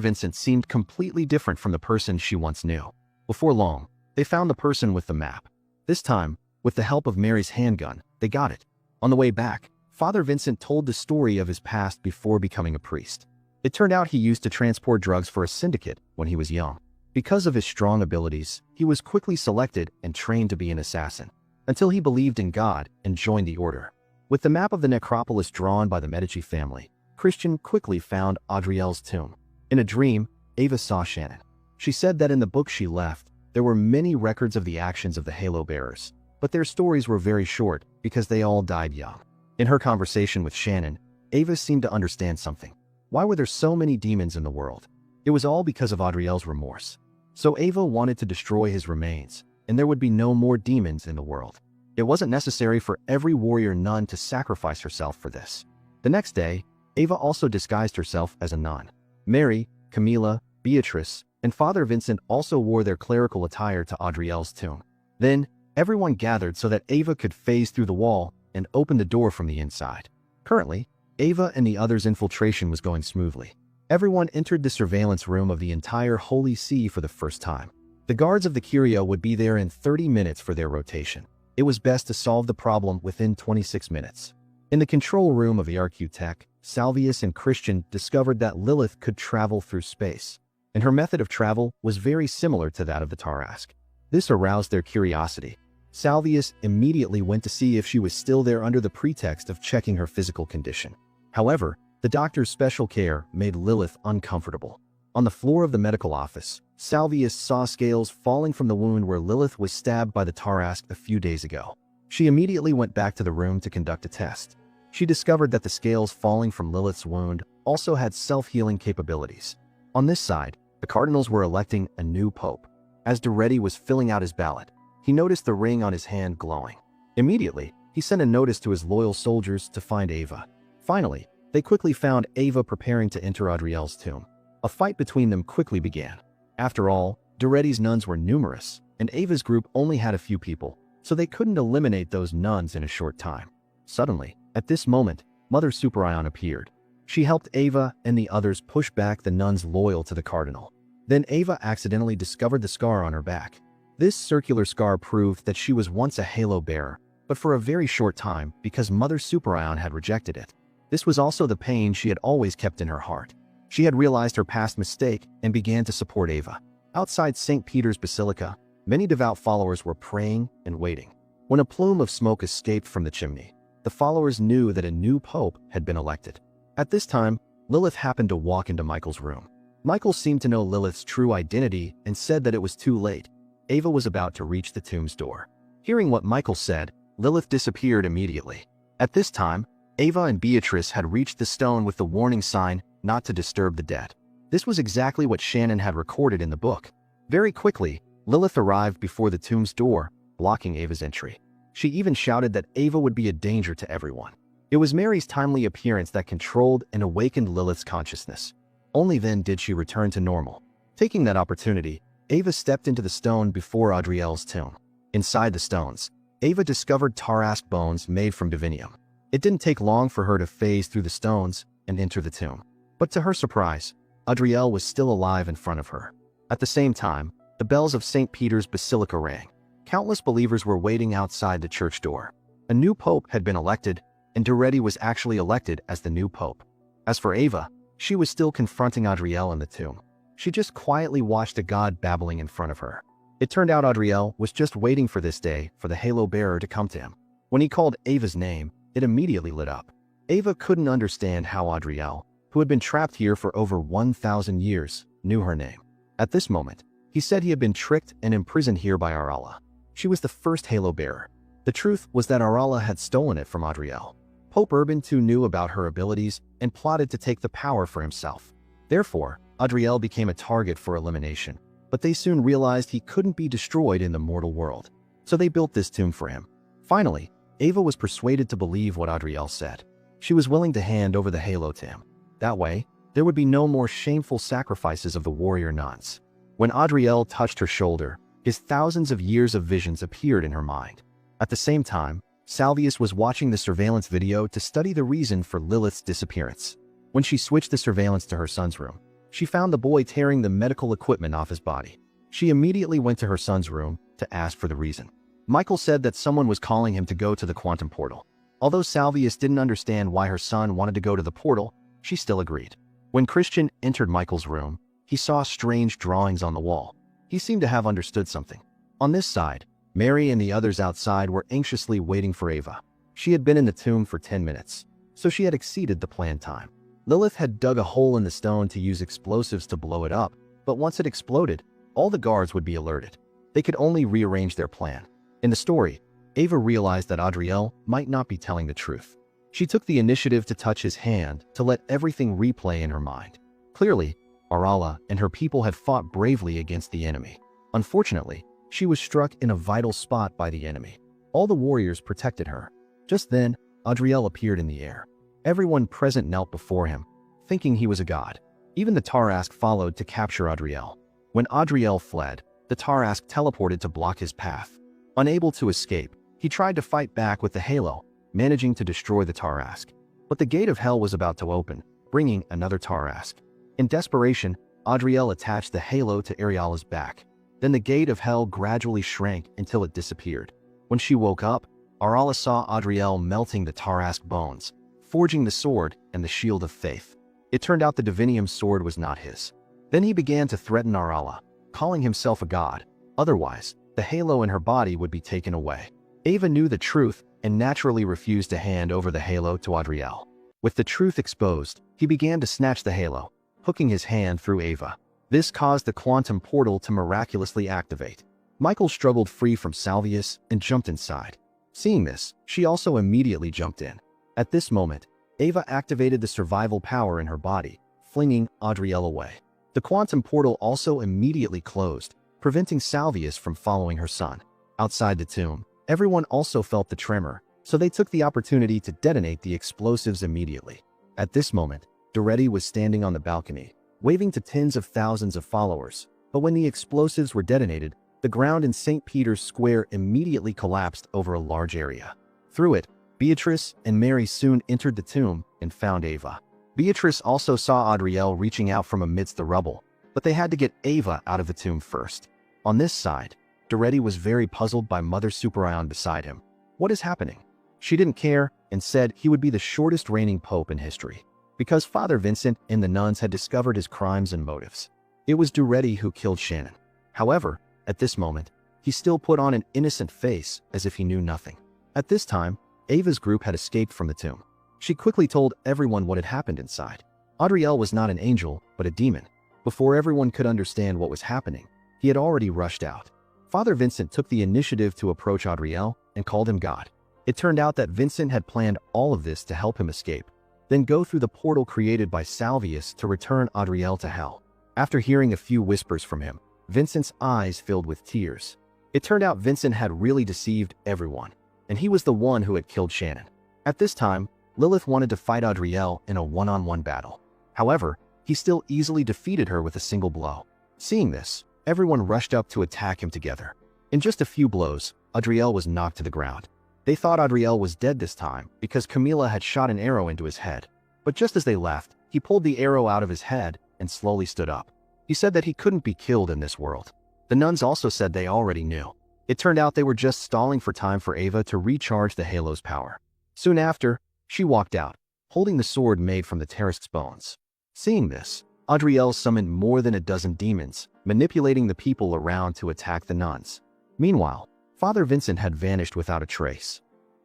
Vincent seemed completely different from the person she once knew. Before long, they found the person with the map. This time, with the help of Mary's handgun, they got it. On the way back, Father Vincent told the story of his past before becoming a priest. It turned out he used to transport drugs for a syndicate when he was young. Because of his strong abilities, he was quickly selected and trained to be an assassin, until he believed in God and joined the order. With the map of the necropolis drawn by the Medici family, Christian quickly found Adriel's tomb. In a dream, Ava saw Shannon. She said that in the book she left, there were many records of the actions of the Halo bearers, but their stories were very short because they all died young. In her conversation with Shannon, Ava seemed to understand something. Why were there so many demons in the world? It was all because of Adriel's remorse. So Ava wanted to destroy his remains, and there would be no more demons in the world. It wasn't necessary for every warrior nun to sacrifice herself for this. The next day, Ava also disguised herself as a nun. Mary, Camilla, Beatrice, and Father Vincent also wore their clerical attire to Adriel's tomb. Then, everyone gathered so that Ava could phase through the wall and open the door from the inside. Currently, Ava and the others' infiltration was going smoothly. Everyone entered the surveillance room of the entire Holy See for the first time. The guards of the Curia would be there in 30 minutes for their rotation. It was best to solve the problem within 26 minutes. In the control room of Architect, Salvius and Christian discovered that Lilith could travel through space, and her method of travel was very similar to that of the Tarrasque. This aroused their curiosity. Salvius immediately went to see if she was still there under the pretext of checking her physical condition. However, the doctor's special care made Lilith uncomfortable. On the floor of the medical office, Salvius saw scales falling from the wound where Lilith was stabbed by the Tarrasque a few days ago. She immediately went back to the room to conduct a test. She discovered that the scales falling from Lilith's wound also had self-healing capabilities. On this side, the cardinals were electing a new pope. As Duretti was filling out his ballot, he noticed the ring on his hand glowing. Immediately, he sent a notice to his loyal soldiers to find Ava. Finally, they quickly found Ava preparing to enter Adriel's tomb. A fight between them quickly began. After all, Duretti's nuns were numerous, and Ava's group only had a few people, so they couldn't eliminate those nuns in a short time. Suddenly, at this moment, Mother Superion appeared. She helped Ava and the others push back the nuns loyal to the cardinal. Then Ava accidentally discovered the scar on her back. This circular scar proved that she was once a halo bearer, but for a very short time because Mother Superion had rejected it. This was also the pain she had always kept in her heart. She had realized her past mistake and began to support Ava. Outside St. Peter's Basilica, many devout followers were praying and waiting. When a plume of smoke escaped from the chimney, the followers knew that a new pope had been elected. At this time, Lilith happened to walk into Michael's room. Michael seemed to know Lilith's true identity and said that it was too late. Ava was about to reach the tomb's door. Hearing what Michael said, Lilith disappeared immediately. At this time, Ava and Beatrice had reached the stone with the warning sign not to disturb the dead. This was exactly what Shannon had recorded in the book. Very quickly, Lilith arrived before the tomb's door, blocking Ava's entry. She even shouted that Ava would be a danger to everyone. It was Mary's timely appearance that controlled and awakened Lilith's consciousness. Only then did she return to normal. Taking that opportunity, Ava stepped into the stone before Adriel's tomb. Inside the stones, Ava discovered Tarrasque bones made from divinium. It didn't take long for her to phase through the stones and enter the tomb. But to her surprise, Adriel was still alive in front of her. At the same time, the bells of St. Peter's Basilica rang. Countless believers were waiting outside the church door. A new pope had been elected, and Duretti was actually elected as the new pope. As for Ava, she was still confronting Adriel in the tomb. She just quietly watched a god babbling in front of her. It turned out Adriel was just waiting for this day for the halo bearer to come to him. When he called Ava's name, it immediately lit up. Ava couldn't understand how Adriel, who had been trapped here for over 1,000 years, knew her name. At this moment, he said he had been tricked and imprisoned here by Arala. She was the first halo bearer. The truth was that Arala had stolen it from Adriel. Pope Urban II knew about her abilities and plotted to take the power for himself. Therefore, Adriel became a target for elimination, but they soon realized he couldn't be destroyed in the mortal world. So they built this tomb for him. Finally, Ava was persuaded to believe what Adriel said. She was willing to hand over the halo to him. That way, there would be no more shameful sacrifices of the warrior nuns. When Adriel touched her shoulder, his thousands of years of visions appeared in her mind. At the same time, Salvius was watching the surveillance video to study the reason for Lilith's disappearance. When she switched the surveillance to her son's room, she found the boy tearing the medical equipment off his body. She immediately went to her son's room to ask for the reason. Michael said that someone was calling him to go to the quantum portal. Although Salvius didn't understand why her son wanted to go to the portal, she still agreed. When Christian entered Michael's room, he saw strange drawings on the wall. He seemed to have understood something. On this side, Mary and the others outside were anxiously waiting for Ava. She had been in the tomb for 10 minutes, so she had exceeded the planned time. Lilith had dug a hole in the stone to use explosives to blow it up, but once it exploded, all the guards would be alerted. They could only rearrange their plan. In the story, Ava realized that Adriel might not be telling the truth. She took the initiative to touch his hand to let everything replay in her mind. Clearly, Arala and her people had fought bravely against the enemy. Unfortunately, she was struck in a vital spot by the enemy. All the warriors protected her. Just then, Adriel appeared in the air. Everyone present knelt before him, thinking he was a god. Even the Tarrasque followed to capture Adriel. When Adriel fled, the Tarrasque teleported to block his path. Unable to escape, he tried to fight back with the halo, managing to destroy the Tarrasque. But the gate of hell was about to open, bringing another Tarrasque. In desperation, Adriel attached the halo to Ariala's back. Then the gate of hell gradually shrank until it disappeared. When she woke up, Arala saw Adriel melting the Tarrasque bones, forging the sword and the shield of faith. It turned out the Divinium sword was not his. Then he began to threaten Arala, calling himself a god. Otherwise, the halo in her body would be taken away. Ava knew the truth and naturally refused to hand over the halo to Adriel. With the truth exposed, he began to snatch the halo, hooking his hand through Ava. This caused the quantum portal to miraculously activate. Michael struggled free from Salvius and jumped inside. Seeing this, she also immediately jumped in. At this moment, Ava activated the survival power in her body, flinging Adriel away. The quantum portal also immediately closed, preventing Salvius from following her son. Outside the tomb, everyone also felt the tremor, so they took the opportunity to detonate the explosives immediately. At this moment, Doretti was standing on the balcony, waving to tens of thousands of followers, but when the explosives were detonated, the ground in St. Peter's Square immediately collapsed over a large area. Through it, Beatrice and Mary soon entered the tomb and found Ava. Beatrice also saw Adriel reaching out from amidst the rubble, but they had to get Ava out of the tomb first. On this side, Doretti was very puzzled by Mother Superion beside him. What is happening? She didn't care and said he would be the shortest reigning pope in history, because Father Vincent and the nuns had discovered his crimes and motives. It was Doretti who killed Shannon. However, at this moment, he still put on an innocent face as if he knew nothing. At this time, Ava's group had escaped from the tomb. She quickly told everyone what had happened inside. Adriel was not an angel, but a demon. Before everyone could understand what was happening, he had already rushed out. Father Vincent took the initiative to approach Adriel and called him God. It turned out that Vincent had planned all of this to help him escape, then go through the portal created by Salvius to return Adriel to hell. After hearing a few whispers from him, Vincent's eyes filled with tears. It turned out Vincent had really deceived everyone, and he was the one who had killed Shannon. At this time, Lilith wanted to fight Adriel in a one-on-one battle. However, he still easily defeated her with a single blow. Seeing this, everyone rushed up to attack him together. In just a few blows, Adriel was knocked to the ground. They thought Adriel was dead this time because Camilla had shot an arrow into his head. But just as they left, he pulled the arrow out of his head and slowly stood up. He said that he couldn't be killed in this world. The nuns also said they already knew. It turned out they were just stalling for time for Ava to recharge the halo's power. Soon after, she walked out, holding the sword made from the Tarrasque's bones. Seeing this, Adriel summoned more than a dozen demons, manipulating the people around to attack the nuns. Meanwhile, Father Vincent had vanished without a trace.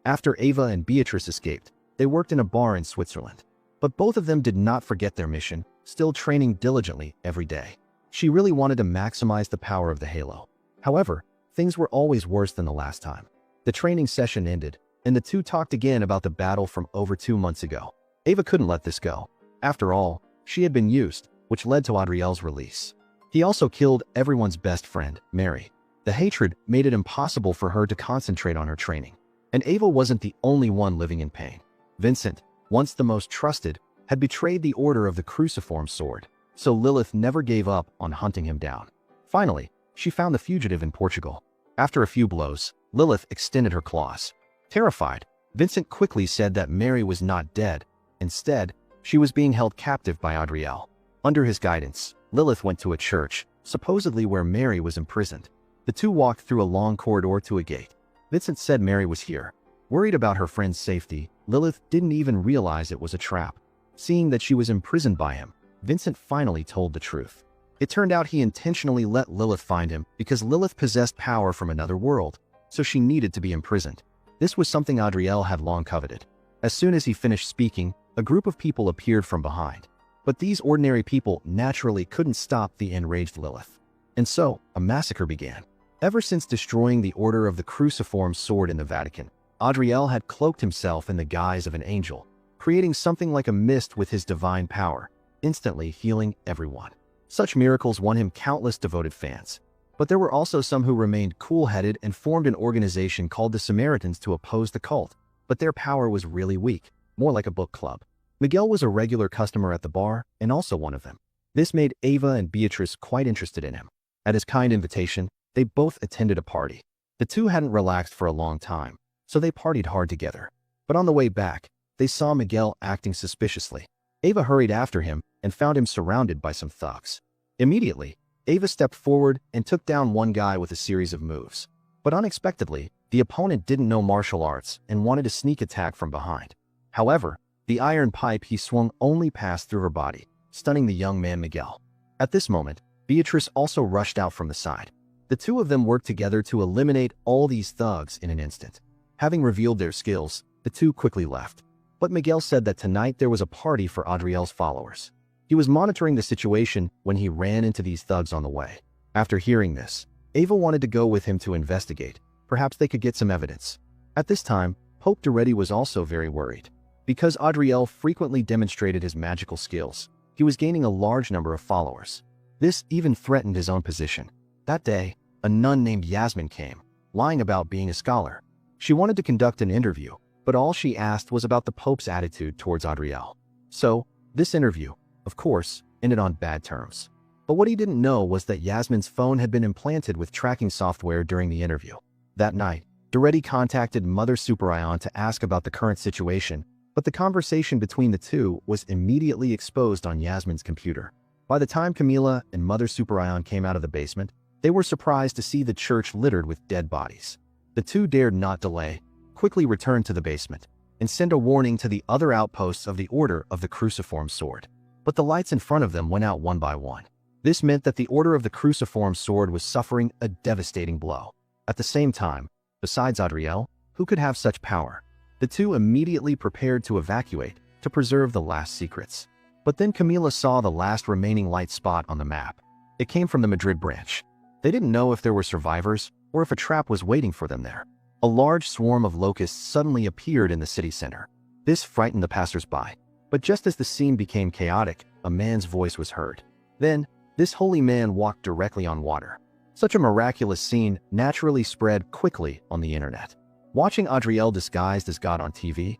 After Ava and Beatrice escaped, they worked in a bar in Switzerland. But both of them did not forget their mission, still training diligently every day. She really wanted to maximize the power of the halo. However, things were always worse than the last time. The training session ended, and the two talked again about the battle from over 2 months ago. Ava couldn't let this go. After all, she had been used, which led to Adriel's release. He also killed everyone's best friend, Mary. The hatred made it impossible for her to concentrate on her training. And Ava wasn't the only one living in pain. Vincent, once the most trusted, had betrayed the order of the cruciform sword, so Lilith never gave up on hunting him down. Finally, she found the fugitive in Portugal. After a few blows, Lilith extended her claws. Terrified, Vincent quickly said that Mary was not dead. Instead, she was being held captive by Adriel. Under his guidance, Lilith went to a church, supposedly where Mary was imprisoned. The two walked through a long corridor to a gate. Vincent said Mary was here. Worried about her friend's safety, Lilith didn't even realize it was a trap. Seeing that she was imprisoned by him, Vincent finally told the truth. It turned out he intentionally let Lilith find him because Lilith possessed power from another world, so she needed to be imprisoned. This was something Adriel had long coveted. As soon as he finished speaking, a group of people appeared from behind. But these ordinary people naturally couldn't stop the enraged Lilith. And so, a massacre began. Ever since destroying the Order of the Cruciform Sword in the Vatican, Adriel had cloaked himself in the guise of an angel, creating something like a mist with his divine power, instantly healing everyone. Such miracles won him countless devoted fans. But there were also some who remained cool-headed and formed an organization called the Samaritans to oppose the cult, but their power was really weak, more like a book club. Miguel was a regular customer at the bar and also one of them. This made Ava and Beatrice quite interested in him. At his kind invitation, they both attended a party. The two hadn't relaxed for a long time, so they partied hard together. But on the way back, they saw Miguel acting suspiciously. Ava hurried after him and found him surrounded by some thugs. Immediately, Ava stepped forward and took down one guy with a series of moves. But unexpectedly, the opponent didn't know martial arts and wanted a sneak attack from behind. However, the iron pipe he swung only passed through her body, stunning the young man Miguel. At this moment, Beatrice also rushed out from the side. The two of them worked together to eliminate all these thugs in an instant. Having revealed their skills, the two quickly left. But Miguel said that tonight there was a party for Adriel's followers. He was monitoring the situation when he ran into these thugs on the way. After hearing this, Ava wanted to go with him to investigate. Perhaps they could get some evidence. At this time, Pope Duretti was also very worried. Because Adriel frequently demonstrated his magical skills, he was gaining a large number of followers. This even threatened his own position. That day, a nun named Yasmin came, lying about being a scholar. She wanted to conduct an interview, but all she asked was about the Pope's attitude towards Adriel. So, this interview, of course, ended on bad terms. But what he didn't know was that Yasmin's phone had been implanted with tracking software during the interview. That night, Duretti contacted Mother Superion to ask about the current situation, but the conversation between the two was immediately exposed on Yasmin's computer. By the time Camila and Mother Superion came out of the basement, they were surprised to see the church littered with dead bodies. The two dared not delay, quickly returned to the basement, and sent a warning to the other outposts of the Order of the Cruciform Sword. But the lights in front of them went out one by one. This meant that the Order of the Cruciform Sword was suffering a devastating blow. At the same time, besides Adriel, who could have such power, the two immediately prepared to evacuate to preserve the last secrets. But then Camila saw the last remaining light spot on the map. It came from the Madrid branch. They didn't know if there were survivors or if a trap was waiting for them there. A large swarm of locusts suddenly appeared in the city center. This frightened the passers-by. But just as the scene became chaotic, a man's voice was heard. Then, this holy man walked directly on water. Such a miraculous scene naturally spread quickly on the internet. Watching Adriel disguised as God on TV,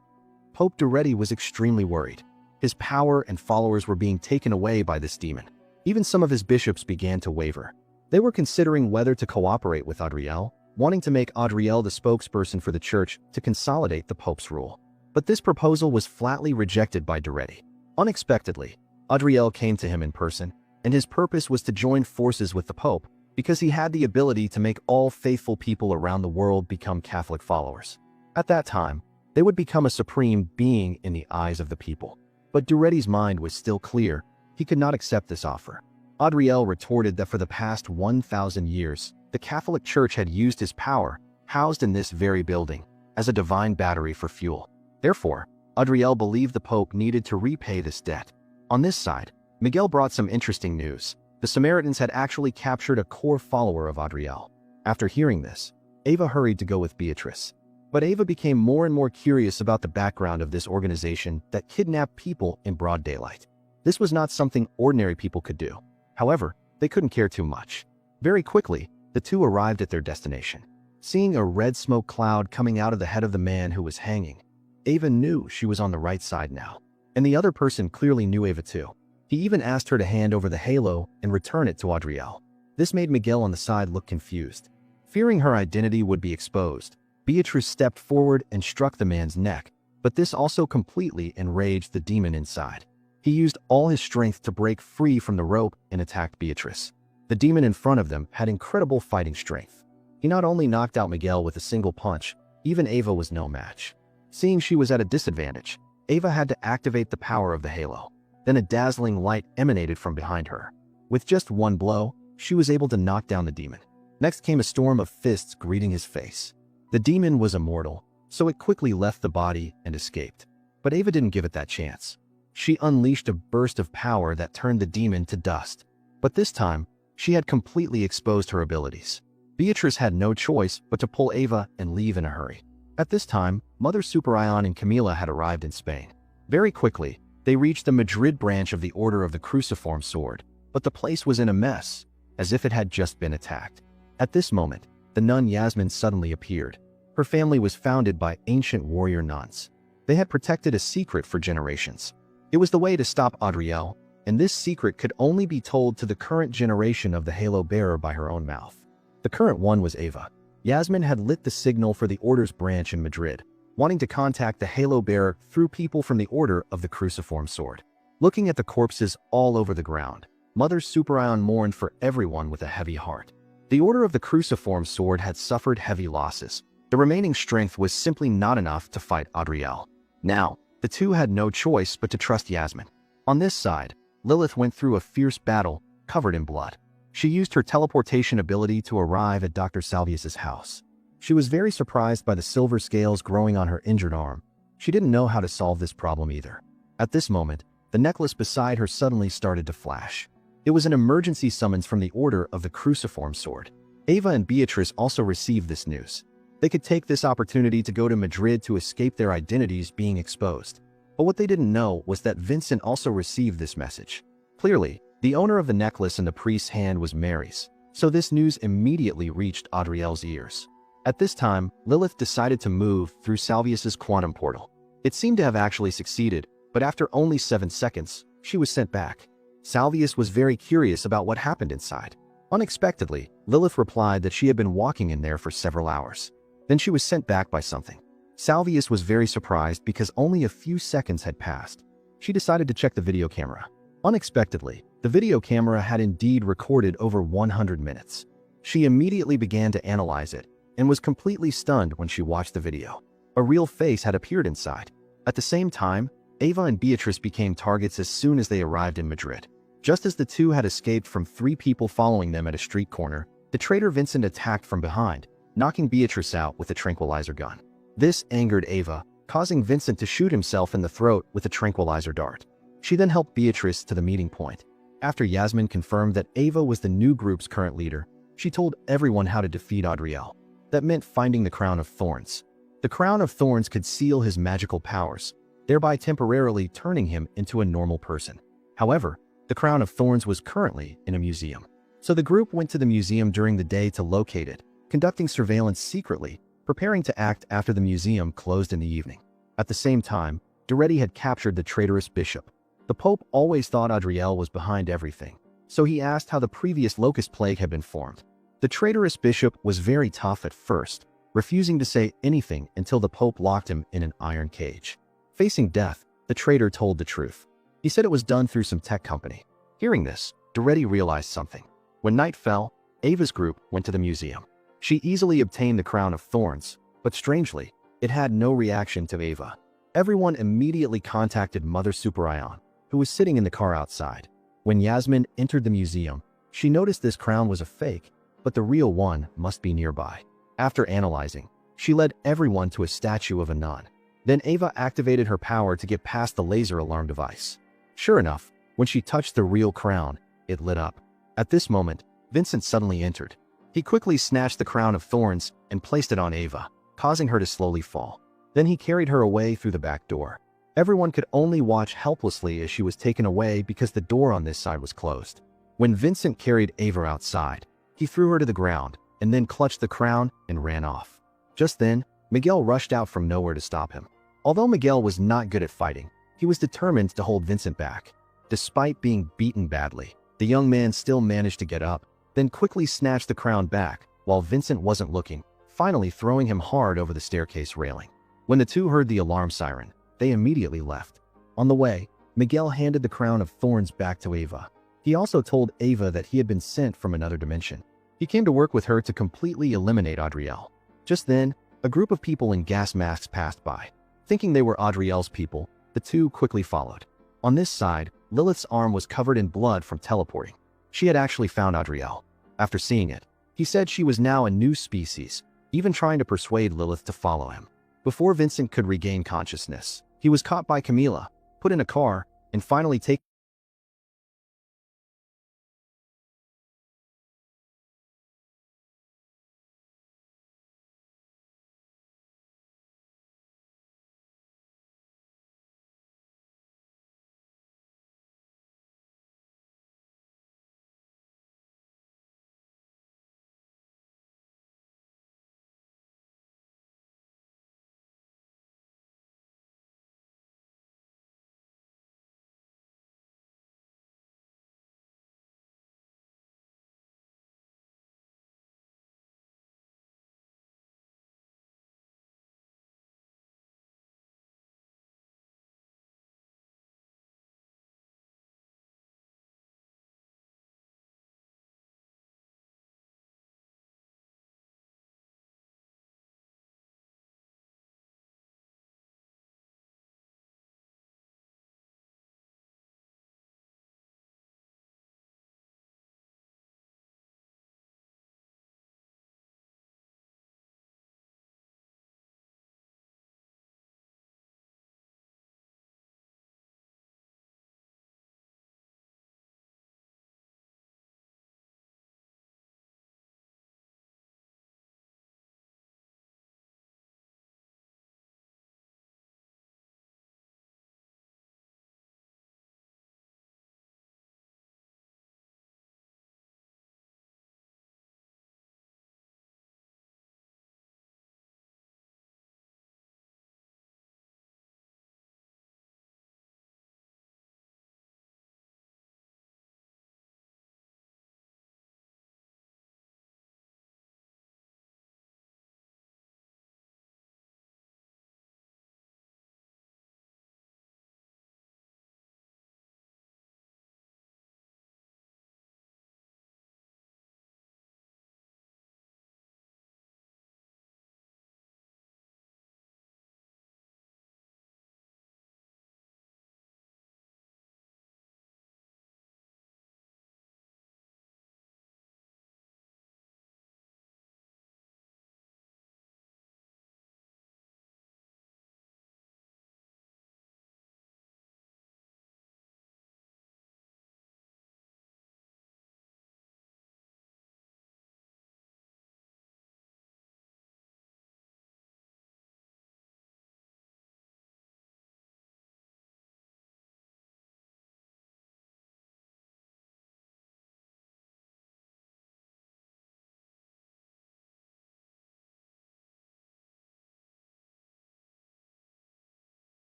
Pope Duretti was extremely worried. His power and followers were being taken away by this demon. Even some of his bishops began to waver. They were considering whether to cooperate with Adriel, wanting to make Adriel the spokesperson for the church to consolidate the Pope's rule. But this proposal was flatly rejected by Duretti. Unexpectedly, Adriel came to him in person, and his purpose was to join forces with the Pope because he had the ability to make all faithful people around the world become Catholic followers. At that time, they would become a supreme being in the eyes of the people. But Duretti's mind was still clear. He could not accept this offer. Adriel retorted that for the past 1,000 years, the Catholic Church had used his power, housed in this very building, as a divine battery for fuel. Therefore, Adriel believed the Pope needed to repay this debt. On this side, Miguel brought some interesting news. The Samaritans had actually captured a core follower of Adriel. After hearing this, Ava hurried to go with Beatrice. But Ava became more and more curious about the background of this organization that kidnapped people in broad daylight. This was not something ordinary people could do. However, they couldn't care too much. Very quickly, the two arrived at their destination. Seeing a red smoke cloud coming out of the head of the man who was hanging, Ava knew she was on the right side now. And the other person clearly knew Ava too. He even asked her to hand over the halo and return it to Adriel. This made Miguel on the side look confused. Fearing her identity would be exposed, Beatrice stepped forward and struck the man's neck, but this also completely enraged the demon inside. He used all his strength to break free from the rope and attacked Beatrice. The demon in front of them had incredible fighting strength. He not only knocked out Miguel with a single punch, even Ava was no match. Seeing she was at a disadvantage, Ava had to activate the power of the halo. Then a dazzling light emanated from behind her. With just one blow, she was able to knock down the demon. Next came a storm of fists greeting his face. The demon was immortal, so it quickly left the body and escaped. But Ava didn't give it that chance. She unleashed a burst of power that turned the demon to dust. But this time, she had completely exposed her abilities. Beatrice had no choice but to pull Ava and leave in a hurry. At this time, Mother Superion and Camila had arrived in Spain. Very quickly, they reached the Madrid branch of the Order of the Cruciform Sword, but the place was in a mess, as if it had just been attacked. At this moment, the nun Yasmin suddenly appeared. Her family was founded by ancient warrior nuns. They had protected a secret for generations. It was the way to stop Adriel, and this secret could only be told to the current generation of the Halo Bearer by her own mouth. The current one was Ava. Yasmin had lit the signal for the Order's branch in Madrid, wanting to contact the Halo Bearer through people from the Order of the Cruciform Sword. Looking at the corpses all over the ground, Mother Superion mourned for everyone with a heavy heart. The Order of the Cruciform Sword had suffered heavy losses. The remaining strength was simply not enough to fight Adriel. Now, the two had no choice but to trust Yasmin. On this side, Lilith went through a fierce battle, covered in blood. She used her teleportation ability to arrive at Dr. Salvius's house. She was very surprised by the silver scales growing on her injured arm. She didn't know how to solve this problem either. At this moment, the necklace beside her suddenly started to flash. It was an emergency summons from the Order of the Cruciform Sword. Ava and Beatrice also received this news. They could take this opportunity to go to Madrid to escape their identities being exposed. But what they didn't know was that Vincent also received this message. Clearly, the owner of the necklace in the priest's hand was Mary's, so this news immediately reached Adriel's ears. At this time, Lilith decided to move through Salvius's quantum portal. It seemed to have actually succeeded, but after only 7 seconds, she was sent back. Salvius was very curious about what happened inside. Unexpectedly, Lilith replied that she had been walking in there for several hours. Then she was sent back by something. Salvius was very surprised because only a few seconds had passed. She decided to check the video camera. Unexpectedly, the video camera had indeed recorded over 100 minutes. She immediately began to analyze it and was completely stunned when she watched the video. A real face had appeared inside. At the same time, Ava and Beatrice became targets as soon as they arrived in Madrid. Just as the two had escaped from 3 people following them at a street corner, the traitor Vincent attacked from behind, knocking Beatrice out with a tranquilizer gun. This angered Ava, causing Vincent to shoot himself in the throat with a tranquilizer dart. She then helped Beatrice to the meeting point. After Yasmin confirmed that Ava was the new group's current leader, she told everyone how to defeat Adriel. That meant finding the Crown of Thorns. The Crown of Thorns could seal his magical powers, thereby temporarily turning him into a normal person. However, the Crown of Thorns was currently in a museum. So the group went to the museum during the day to locate it, conducting surveillance secretly, preparing to act after the museum closed in the evening. At the same time, Duretti had captured the traitorous bishop. The Pope always thought Adriel was behind everything, so he asked how the previous locust plague had been formed. The traitorous bishop was very tough at first, refusing to say anything until the Pope locked him in an iron cage. Facing death, the traitor told the truth. He said it was done through some tech company. Hearing this, Duretti realized something. When night fell, Ava's group went to the museum. She easily obtained the Crown of Thorns, but strangely, it had no reaction to Ava. Everyone immediately contacted Mother Superion, who was sitting in the car outside. When Yasmin entered the museum, she noticed this crown was a fake, but the real one must be nearby. After analyzing, she led everyone to a statue of a nun. Then Ava activated her power to get past the laser alarm device. Sure enough, when she touched the real crown, it lit up. At this moment, Vincent suddenly entered. He quickly snatched the Crown of Thorns and placed it on Ava, causing her to slowly fall. Then he carried her away through the back door. Everyone could only watch helplessly as she was taken away because the door on this side was closed. When Vincent carried Ava outside, he threw her to the ground and then clutched the crown and ran off. Just then, Miguel rushed out from nowhere to stop him. Although Miguel was not good at fighting, he was determined to hold Vincent back. Despite being beaten badly, the young man still managed to get up, then quickly snatched the crown back while Vincent wasn't looking, finally throwing him hard over the staircase railing. When the two heard the alarm siren, they immediately left. On the way, Miguel handed the Crown of Thorns back to Ava. He also told Ava that he had been sent from another dimension. He came to work with her to completely eliminate Adriel. Just then, a group of people in gas masks passed by. Thinking they were Adriel's people, the two quickly followed. On this side, Lilith's arm was covered in blood from teleporting. She had actually found Adriel. After seeing it, he said she was now a new species, even trying to persuade Lilith to follow him. Before Vincent could regain consciousness, he was caught by Camila, put in a car, and finally taken